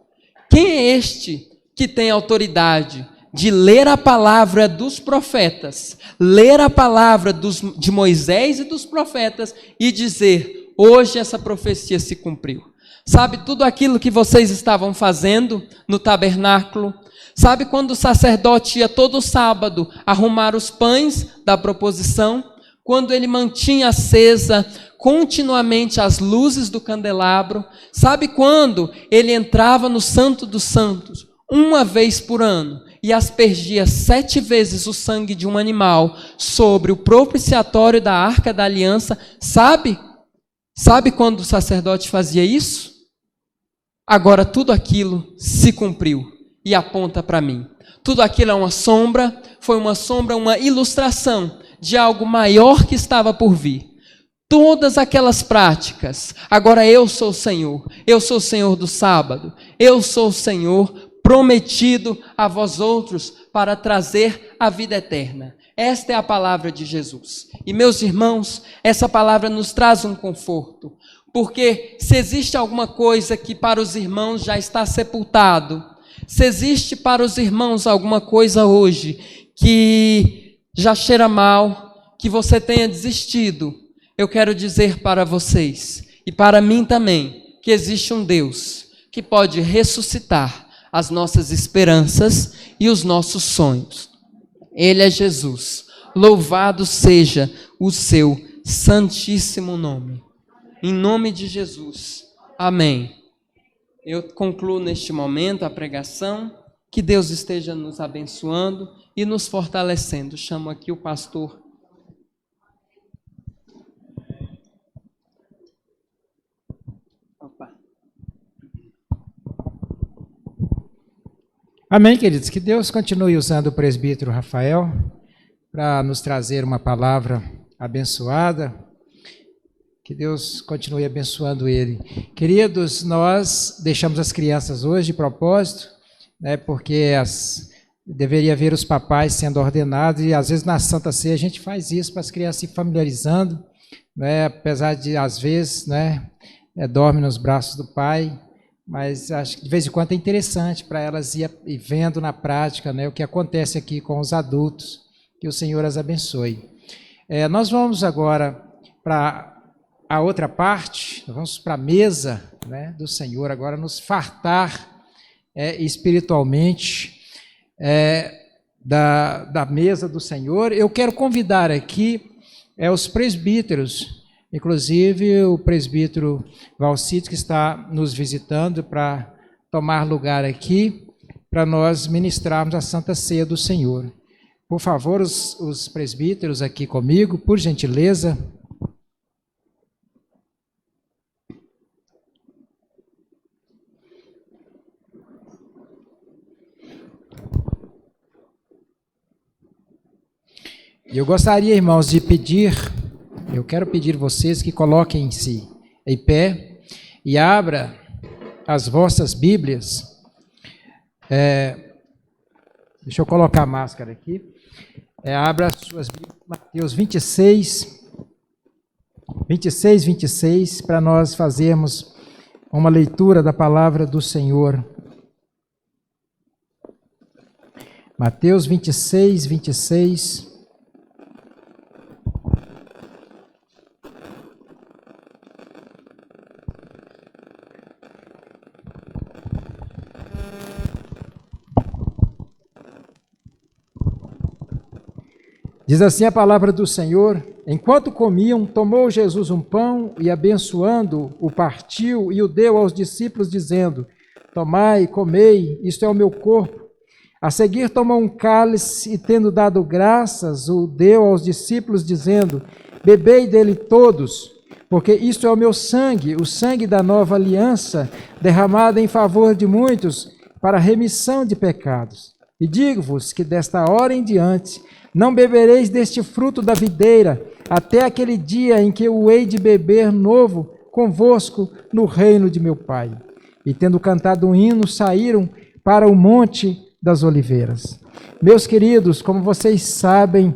Quem é este que tem autoridade de ler a palavra dos profetas, ler a palavra de Moisés e dos profetas e dizer, hoje essa profecia se cumpriu? Sabe tudo aquilo que vocês estavam fazendo no tabernáculo? Sabe quando o sacerdote ia todo sábado arrumar os pães da proposição? Quando ele mantinha acesa continuamente as luzes do candelabro? Sabe quando ele entrava no Santo dos Santos uma vez por ano e aspergia 7 vezes o sangue de um animal sobre o propiciatório da Arca da Aliança? Sabe quando o sacerdote fazia isso? Agora tudo aquilo se cumpriu e aponta para mim. Tudo aquilo é uma sombra, foi uma sombra, uma ilustração de algo maior que estava por vir. Todas aquelas práticas, agora eu sou o Senhor do sábado, eu sou o Senhor prometido a vós outros para trazer a vida eterna. Esta é a palavra de Jesus. E meus irmãos, essa palavra nos traz um conforto, porque se existe alguma coisa que para os irmãos já está sepultado, se existe para os irmãos alguma coisa hoje que já cheira mal, que você tenha desistido, eu quero dizer para vocês, e para mim também, que existe um Deus que pode ressuscitar as nossas esperanças e os nossos sonhos. Ele é Jesus. Louvado seja o seu santíssimo nome. Em nome de Jesus. Amém. Eu concluo neste momento a pregação. Que Deus esteja nos abençoando e nos fortalecendo. Chamo aqui o pastor. Opa. Amém, queridos. Que Deus continue usando o presbítero Rafael para nos trazer uma palavra abençoada. Que Deus continue abençoando ele. Queridos, nós deixamos as crianças hoje de propósito, né, porque deveria ver os papais sendo ordenados, e às vezes na Santa Ceia a gente faz isso para as crianças se familiarizando, né, apesar de às vezes, né, dorme nos braços do pai, mas acho que de vez em quando é interessante para elas ir vendo na prática, né, o que acontece aqui com os adultos. Que o Senhor as abençoe. Nós vamos agora para a outra parte, vamos para a mesa, né, do Senhor, agora nos fartar espiritualmente da mesa do Senhor. Eu quero convidar aqui os presbíteros, inclusive o presbítero Valcito, que está nos visitando, para tomar lugar aqui, para nós ministrarmos a Santa Ceia do Senhor. Por favor, os presbíteros aqui comigo, por gentileza. Eu gostaria, irmãos, eu quero pedir vocês que coloquem-se em pé e abra as vossas Bíblias. Deixa eu colocar a máscara aqui. Abra as suas Bíblias, Mateus 26, para nós fazermos uma leitura da palavra do Senhor. Mateus 26. Diz assim a palavra do Senhor: enquanto comiam, tomou Jesus um pão e, abençoando, o partiu e o deu aos discípulos, dizendo: tomai, comei, isto é o meu corpo. A seguir tomou um cálice e, tendo dado graças, o deu aos discípulos, dizendo: bebei dele todos, porque isto é o meu sangue, o sangue da nova aliança, derramado em favor de muitos para a remissão de pecados. E digo-vos que desta hora em diante não bebereis deste fruto da videira, até aquele dia em que eu hei de beber novo convosco no reino de meu Pai. E tendo cantado um hino, saíram para o Monte das Oliveiras. Meus queridos, como vocês sabem,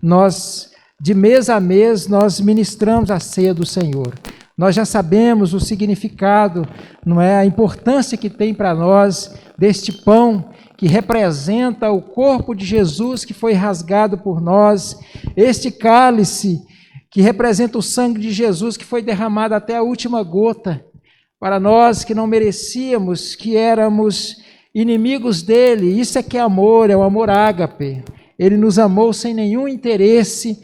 nós, de mês a mês, nós ministramos a ceia do Senhor. Nós já sabemos o significado, não é? A importância que tem para nós deste pão, que representa o corpo de Jesus que foi rasgado por nós, este cálice que representa o sangue de Jesus que foi derramado até a última gota, para nós que não merecíamos, que éramos inimigos dele. Isso é que é amor, é o amor ágape. Ele nos amou sem nenhum interesse,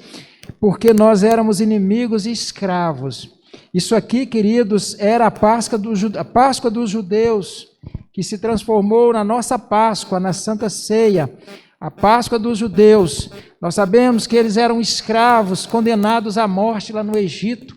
porque nós éramos inimigos e escravos. Isso aqui, queridos, era a Páscoa dos judeus, que se transformou na nossa Páscoa, na Santa Ceia. A Páscoa dos judeus. Nós sabemos que eles eram escravos, condenados à morte lá no Egito,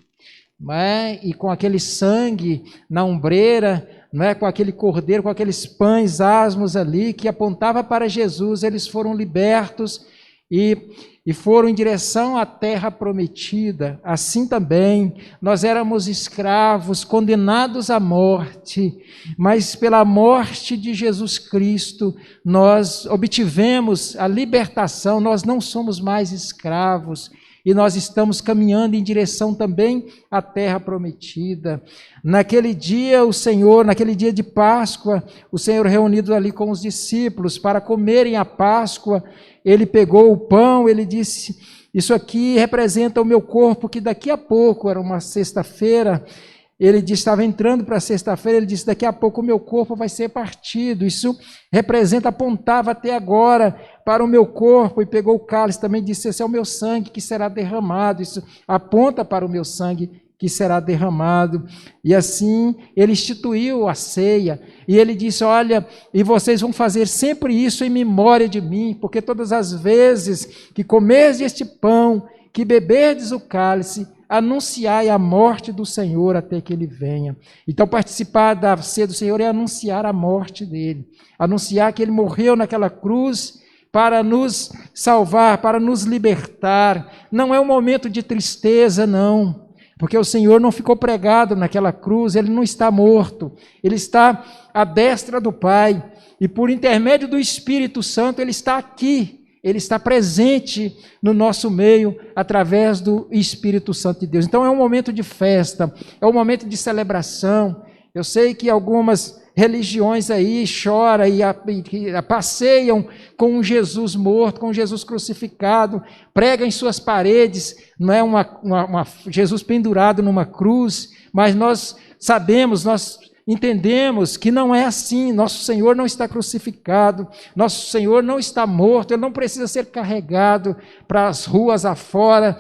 não é? E com aquele sangue na ombreira, não é? Com aquele cordeiro, com aqueles pães asmos ali, que apontava para Jesus, eles foram libertos e foram em direção à terra prometida. Assim também, nós éramos escravos, condenados à morte, mas pela morte de Jesus Cristo, nós obtivemos a libertação, nós não somos mais escravos, e nós estamos caminhando em direção também à terra prometida. Naquele dia, naquele dia de Páscoa, o Senhor reunido ali com os discípulos para comerem a Páscoa, ele pegou o pão, ele disse: isso aqui representa o meu corpo, que daqui a pouco, era uma sexta-feira, ele disse, estava entrando para a sexta-feira, ele disse, daqui a pouco o meu corpo vai ser partido. Isso representa, apontava até agora para o meu corpo, e pegou o cálice também, disse, esse é o meu sangue que será derramado. Isso aponta para o meu sangue que será derramado. E assim ele instituiu a ceia, e ele disse, olha, e vocês vão fazer sempre isso em memória de mim, porque todas as vezes que comerdes este pão, que beberdes o cálice, anunciai a morte do Senhor até que ele venha. Então participar da ceia do Senhor é anunciar a morte dele, anunciar que ele morreu naquela cruz para nos salvar, para nos libertar. Não é um momento de tristeza, não, porque o Senhor não ficou pregado naquela cruz, ele não está morto, ele está à destra do Pai, e por intermédio do Espírito Santo ele está aqui, ele está presente no nosso meio através do Espírito Santo de Deus. Então é um momento de festa, é um momento de celebração. Eu sei que algumas religiões aí choram e passeiam com um Jesus morto, com um Jesus crucificado, pregam em suas paredes, não é Jesus pendurado numa cruz, mas nós sabemos, nós entendemos que não é assim. Nosso Senhor não está crucificado, nosso Senhor não está morto, ele não precisa ser carregado para as ruas afora,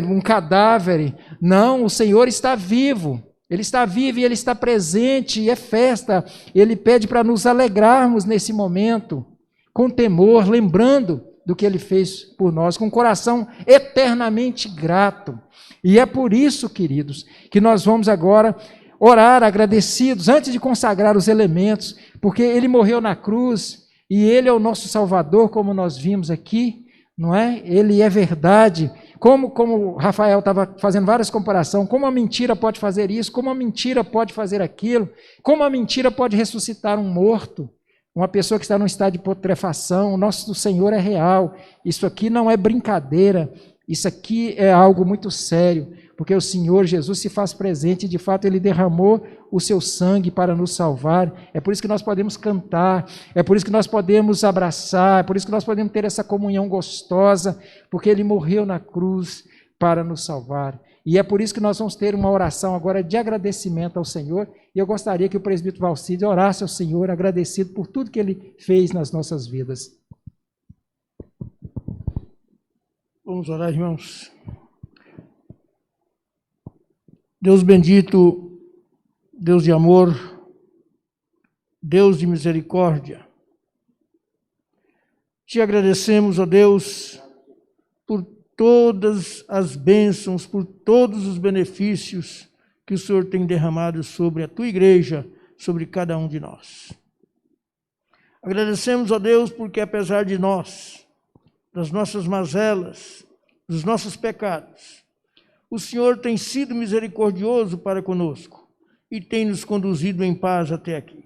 um cadáver. Não, o Senhor está vivo. Ele está vivo e ele está presente, e é festa. Ele pede para nos alegrarmos nesse momento, com temor, lembrando do que ele fez por nós, com o coração eternamente grato. E é por isso, queridos, que nós vamos agora orar agradecidos, antes de consagrar os elementos, porque ele morreu na cruz, e ele é o nosso Salvador, como nós vimos aqui, não é? Ele é verdade. Como o Rafael estava fazendo várias comparações, como a mentira pode fazer isso, como a mentira pode fazer aquilo, como a mentira pode ressuscitar um morto, uma pessoa que está num estado de putrefação. O nosso Senhor é real. Isso aqui não é brincadeira, isso aqui é algo muito sério, porque o Senhor Jesus se faz presente, e de fato ele derramou o seu sangue para nos salvar. É por isso que nós podemos cantar, é por isso que nós podemos abraçar, é por isso que nós podemos ter essa comunhão gostosa, porque ele morreu na cruz para nos salvar. E é por isso que nós vamos ter uma oração agora de agradecimento ao Senhor, e eu gostaria que o presbítero Valcídio orasse ao Senhor, agradecido por tudo que ele fez nas nossas vidas. Vamos orar, irmãos. Deus bendito, Deus de amor, Deus de misericórdia, te agradecemos, ó Deus, por todas as bênçãos, por todos os benefícios que o Senhor tem derramado sobre a tua igreja, sobre cada um de nós. Agradecemos, ó Deus, porque apesar de nós, das nossas mazelas, dos nossos pecados, o Senhor tem sido misericordioso para conosco e tem nos conduzido em paz até aqui.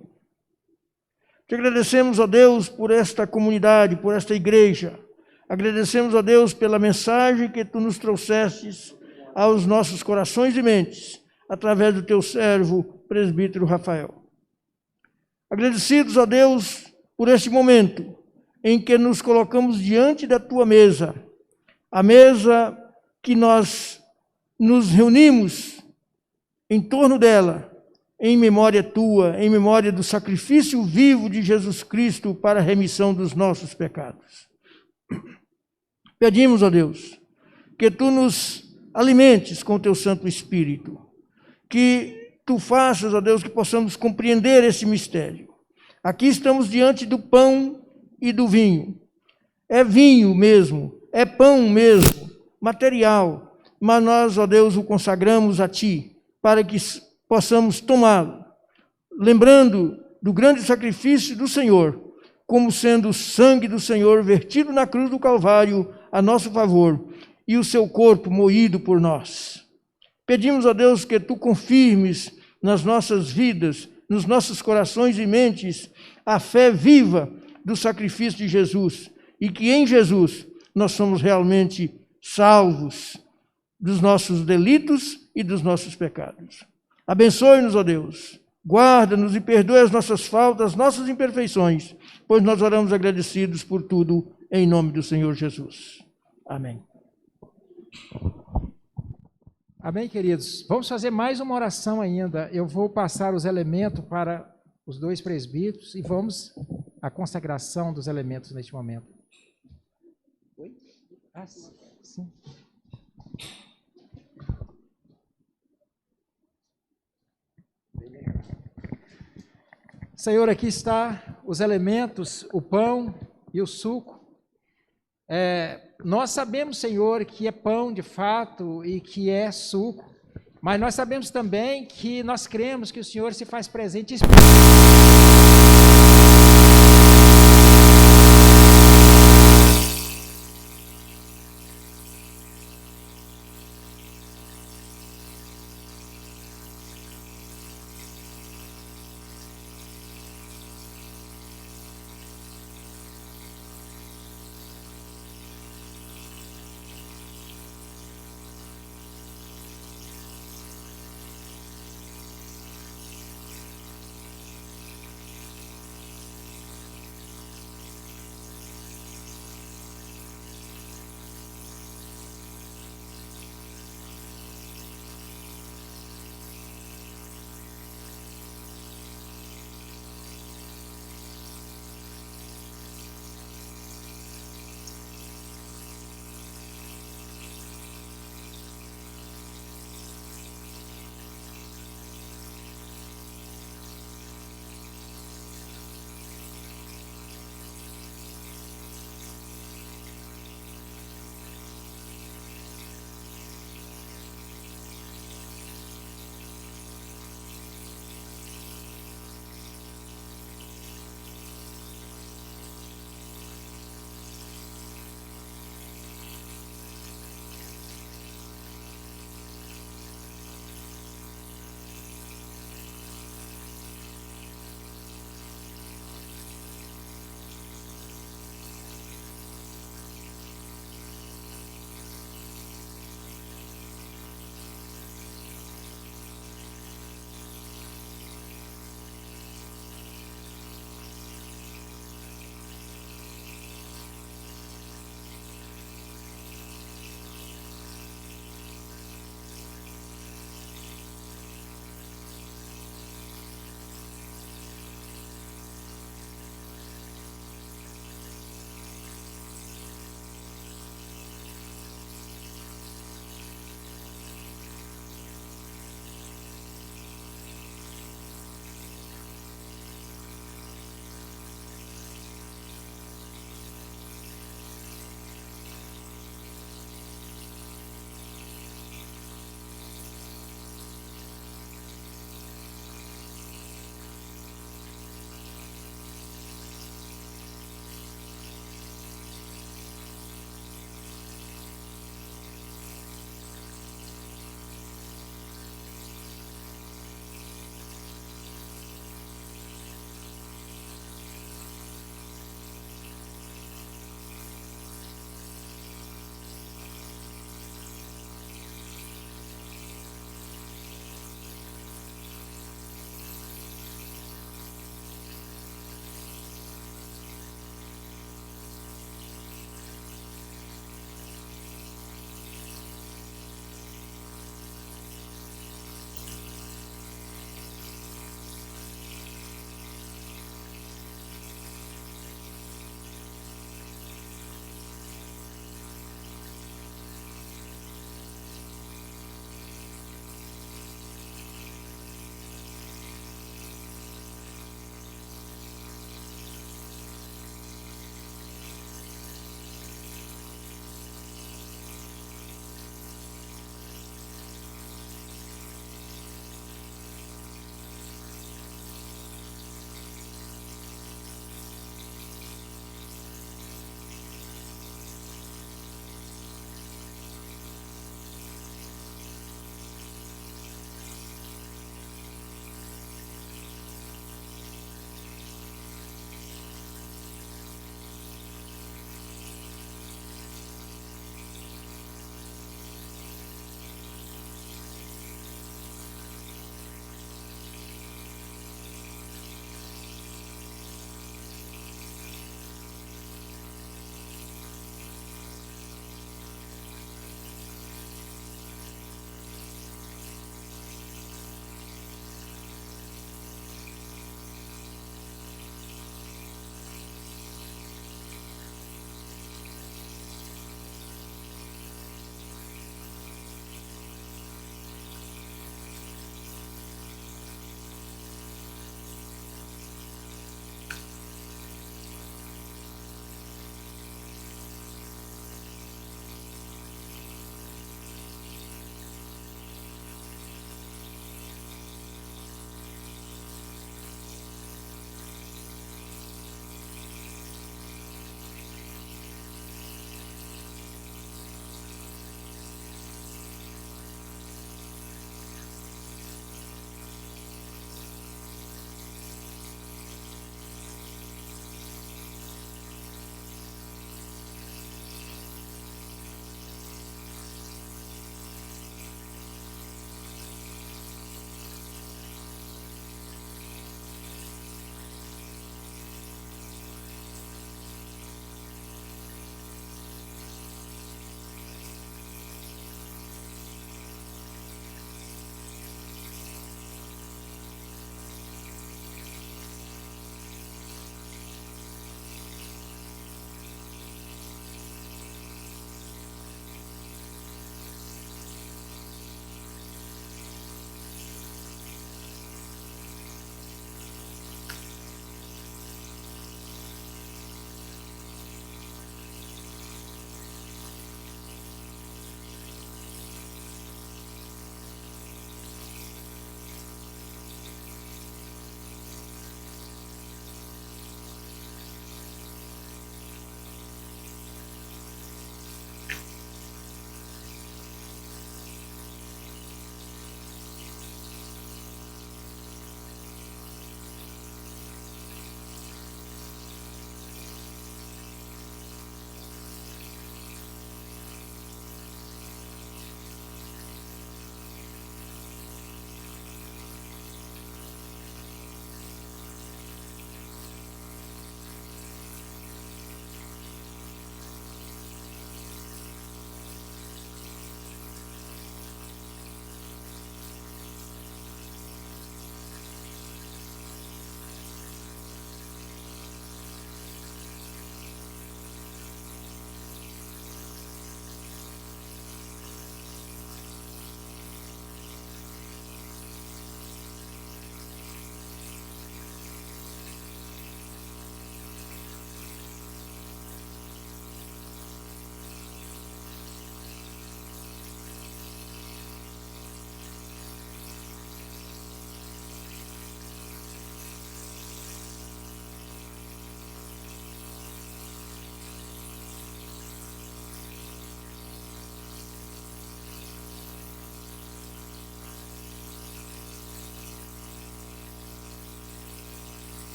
Te agradecemos, ó Deus, por esta comunidade, por esta igreja. Agradecemos, ó Deus, pela mensagem que tu nos trouxestes aos nossos corações e mentes, através do teu servo, presbítero Rafael. Agradecidos, ó Deus, por este momento em que nos colocamos diante da tua mesa, a mesa que nós nos reunimos em torno dela, em memória tua, em memória do sacrifício vivo de Jesus Cristo para a remissão dos nossos pecados. Pedimos, ó Deus, que tu nos alimentes com o teu Santo Espírito, que tu faças, ó Deus, que possamos compreender esse mistério. Aqui estamos diante do pão e do vinho. É vinho mesmo, é pão mesmo, material, mas nós, ó Deus, o consagramos a ti, para que possamos tomá-lo, lembrando do grande sacrifício do Senhor, como sendo o sangue do Senhor vertido na cruz do Calvário a nosso favor, e o seu corpo moído por nós. Pedimos a Deus que tu confirmes nas nossas vidas, nos nossos corações e mentes, a fé viva do sacrifício de Jesus, e que em Jesus nós somos realmente salvos dos nossos delitos e dos nossos pecados. Abençoe-nos, ó Deus, guarda-nos e perdoe as nossas faltas, as nossas imperfeições, pois nós oramos agradecidos por tudo, em nome do Senhor Jesus. Amém. Amém, queridos. Vamos fazer mais uma oração ainda. Eu vou passar os elementos para os dois presbíteros e vamos à consagração dos elementos neste momento. Oi? Ah, sim. Senhor, aqui está os elementos, o pão e o suco. Nós sabemos, Senhor, que é pão de fato e que é suco, mas nós sabemos também que nós cremos que o Senhor se faz presente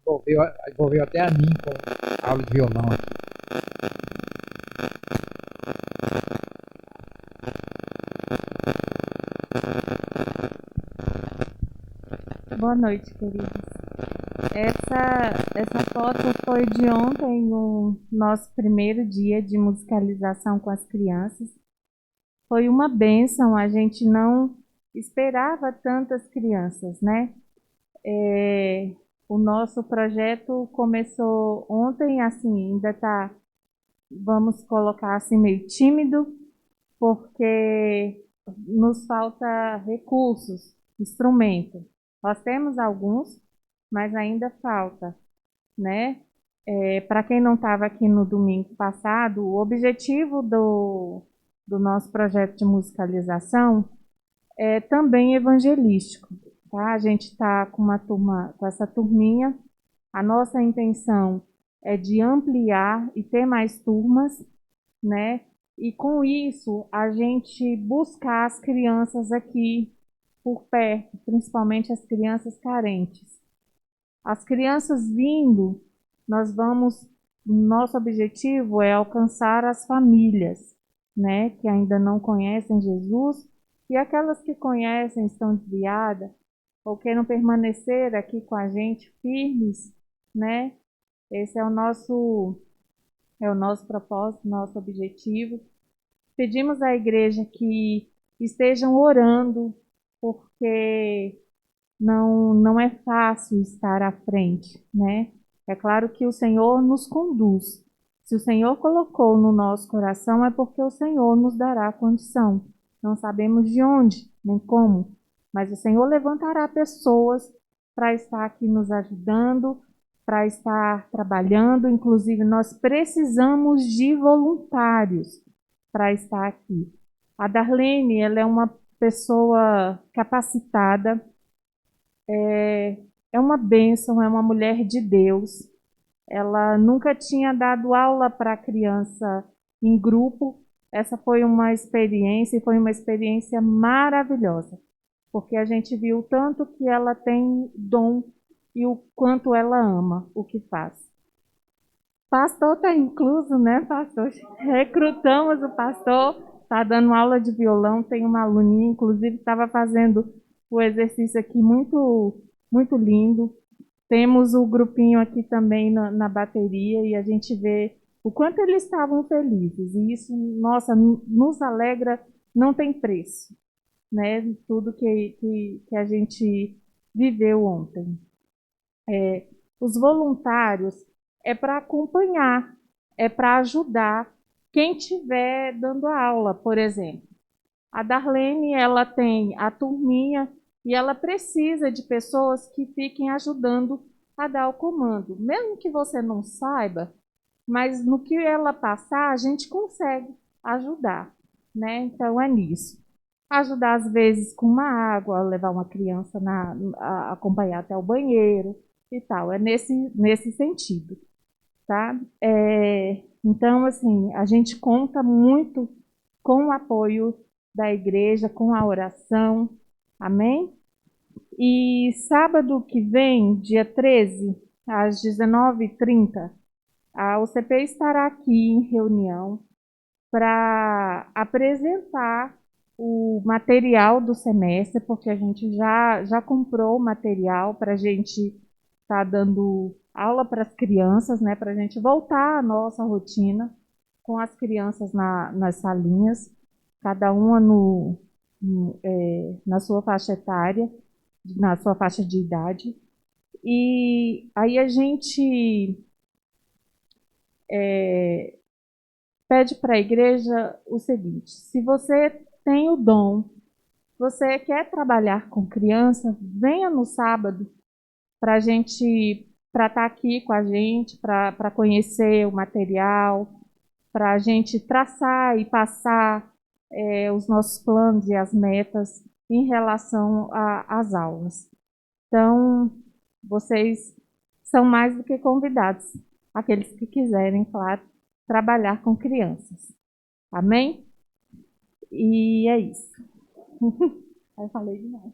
envolveu até a mim com a aula de violão aqui. Boa noite, queridos. Essa foto foi de ontem, no nosso primeiro dia de musicalização com as crianças. Foi uma bênção, a gente não esperava tantas crianças, né? O nosso projeto começou ontem, assim, ainda está, vamos colocar assim, meio tímido, porque nos falta recursos, instrumento. Nós temos alguns, mas ainda falta, né? Para quem não estava aqui no domingo passado, o objetivo do nosso projeto de musicalização é também evangelístico, tá? A gente está com uma turma, com essa turminha. A nossa intenção é de ampliar e ter mais turmas, né? E com isso a gente buscar as crianças aqui por perto, principalmente as crianças carentes. As crianças vindo, nosso objetivo é alcançar as famílias, né, que ainda não conhecem Jesus, e aquelas que conhecem, estão desviadas, ou queiram permanecer aqui com a gente firmes, né? Esse é o nosso propósito, nosso objetivo. Pedimos à igreja que estejam orando, porque não é fácil estar à frente, né? É claro que o Senhor nos conduz. Se o Senhor colocou no nosso coração, é porque o Senhor nos dará condição. Não sabemos de onde, nem como, mas o Senhor levantará pessoas para estar aqui nos ajudando, para estar trabalhando. Inclusive, nós precisamos de voluntários para estar aqui. A Darlene, ela é uma pessoa capacitada, é uma bênção, é uma mulher de Deus. Ela nunca tinha dado aula para criança em grupo. Essa foi uma experiência, e foi uma experiência maravilhosa, porque a gente viu o tanto que ela tem dom e o quanto ela ama o que faz. Pastor está incluso, né, pastor? Recrutamos o pastor, está dando aula de violão, tem uma aluninha, inclusive estava fazendo o exercício aqui muito, muito lindo. Temos o grupinho aqui também na bateria, e a gente vê o quanto eles estavam felizes. E isso, nossa, nos alegra, não tem preço, né? Tudo que a gente viveu ontem. Os voluntários é para acompanhar, é para ajudar quem estiver dando a aula, por exemplo. A Darlene, ela tem a turminha e ela precisa de pessoas que fiquem ajudando a dar o comando. Mesmo que você não saiba, mas no que ela passar, a gente consegue ajudar, né? Então é nisso. Ajudar às vezes com uma água, levar uma criança acompanhar até o banheiro e tal. É nesse sentido, tá? Então, assim, a gente conta muito com o apoio da igreja, com a oração. Amém? E sábado que vem, dia 13, às 19h30, a UCP estará aqui em reunião para apresentar o material do semestre, porque a gente já comprou o material para a gente estar dando aula para as crianças, né, para a gente voltar à nossa rotina com as crianças nas salinhas, cada uma na sua faixa etária, na sua faixa de idade. E aí a gente pede para a igreja o seguinte: se você tem o dom, você quer trabalhar com criança, venha no sábado para estar aqui com a gente, para conhecer o material, para a gente traçar e passar os nossos planos e as metas em relação às aulas. Então, vocês são mais do que convidados, aqueles que quiserem, claro, trabalhar com crianças. Amém? E é isso. Eu falei demais.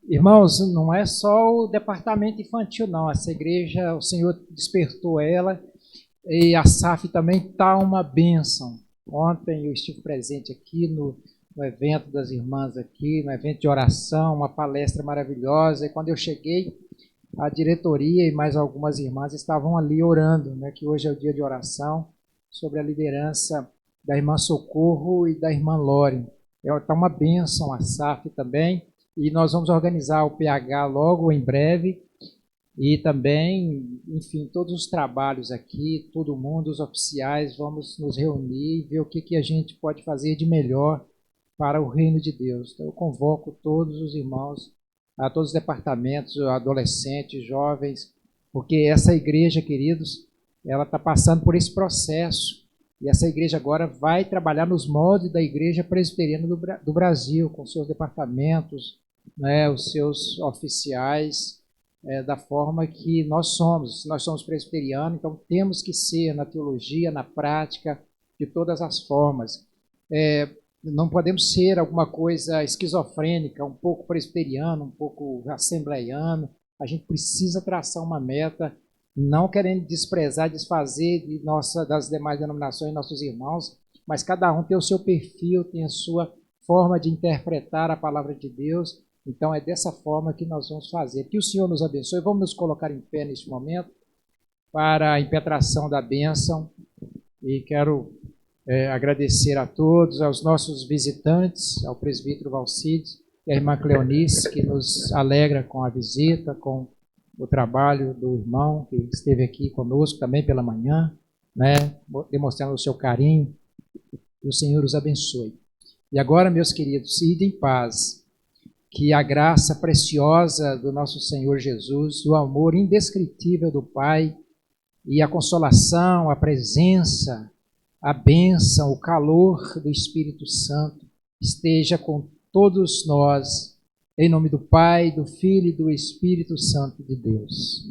Irmãos, não é só o departamento infantil, não. Essa igreja, o Senhor despertou ela e a SAF também está uma bênção. Ontem eu estive presente aqui no evento das irmãs aqui, no evento de oração, uma palestra maravilhosa. E quando eu cheguei, a diretoria e mais algumas irmãs estavam ali orando, né, que hoje é o dia de oração, sobre a liderança da irmã Socorro e da irmã Lore. Está uma bênção a SAF também. E nós vamos organizar o PH logo em breve. E também, enfim, todos os trabalhos aqui, todo mundo, os oficiais, vamos nos reunir e ver o que a gente pode fazer de melhor para o reino de Deus. Então, eu convoco todos os irmãos, a todos os departamentos, adolescentes, jovens, porque essa igreja, queridos, ela está passando por esse processo. E essa igreja agora vai trabalhar nos moldes da Igreja Presbiteriana do Brasil, com seus departamentos, né, os seus oficiais, da forma que nós somos. Nós somos presbiterianos, então temos que ser na teologia, na prática, de todas as formas. Não podemos ser alguma coisa esquizofrênica, um pouco presbiteriano, um pouco assembleiano. A gente precisa traçar uma meta, não querendo desprezar, desfazer das demais denominações, nossos irmãos, mas cada um tem o seu perfil, tem a sua forma de interpretar a palavra de Deus. Então é dessa forma que nós vamos fazer. Que o Senhor nos abençoe. Vamos nos colocar em pé neste momento para a impetração da bênção. E quero agradecer a todos, aos nossos visitantes, ao presbítero Valcides e à irmã Cleonice, que nos alegra com a visita, com o trabalho do irmão que esteve aqui conosco também pela manhã, né, demonstrando o seu carinho. E o Senhor os abençoe. E agora, meus queridos, idem em paz. Que a graça preciosa do nosso Senhor Jesus, o amor indescritível do Pai e a consolação, a presença, a bênção, o calor do Espírito Santo esteja com todos nós, em nome do Pai, do Filho e do Espírito Santo de Deus.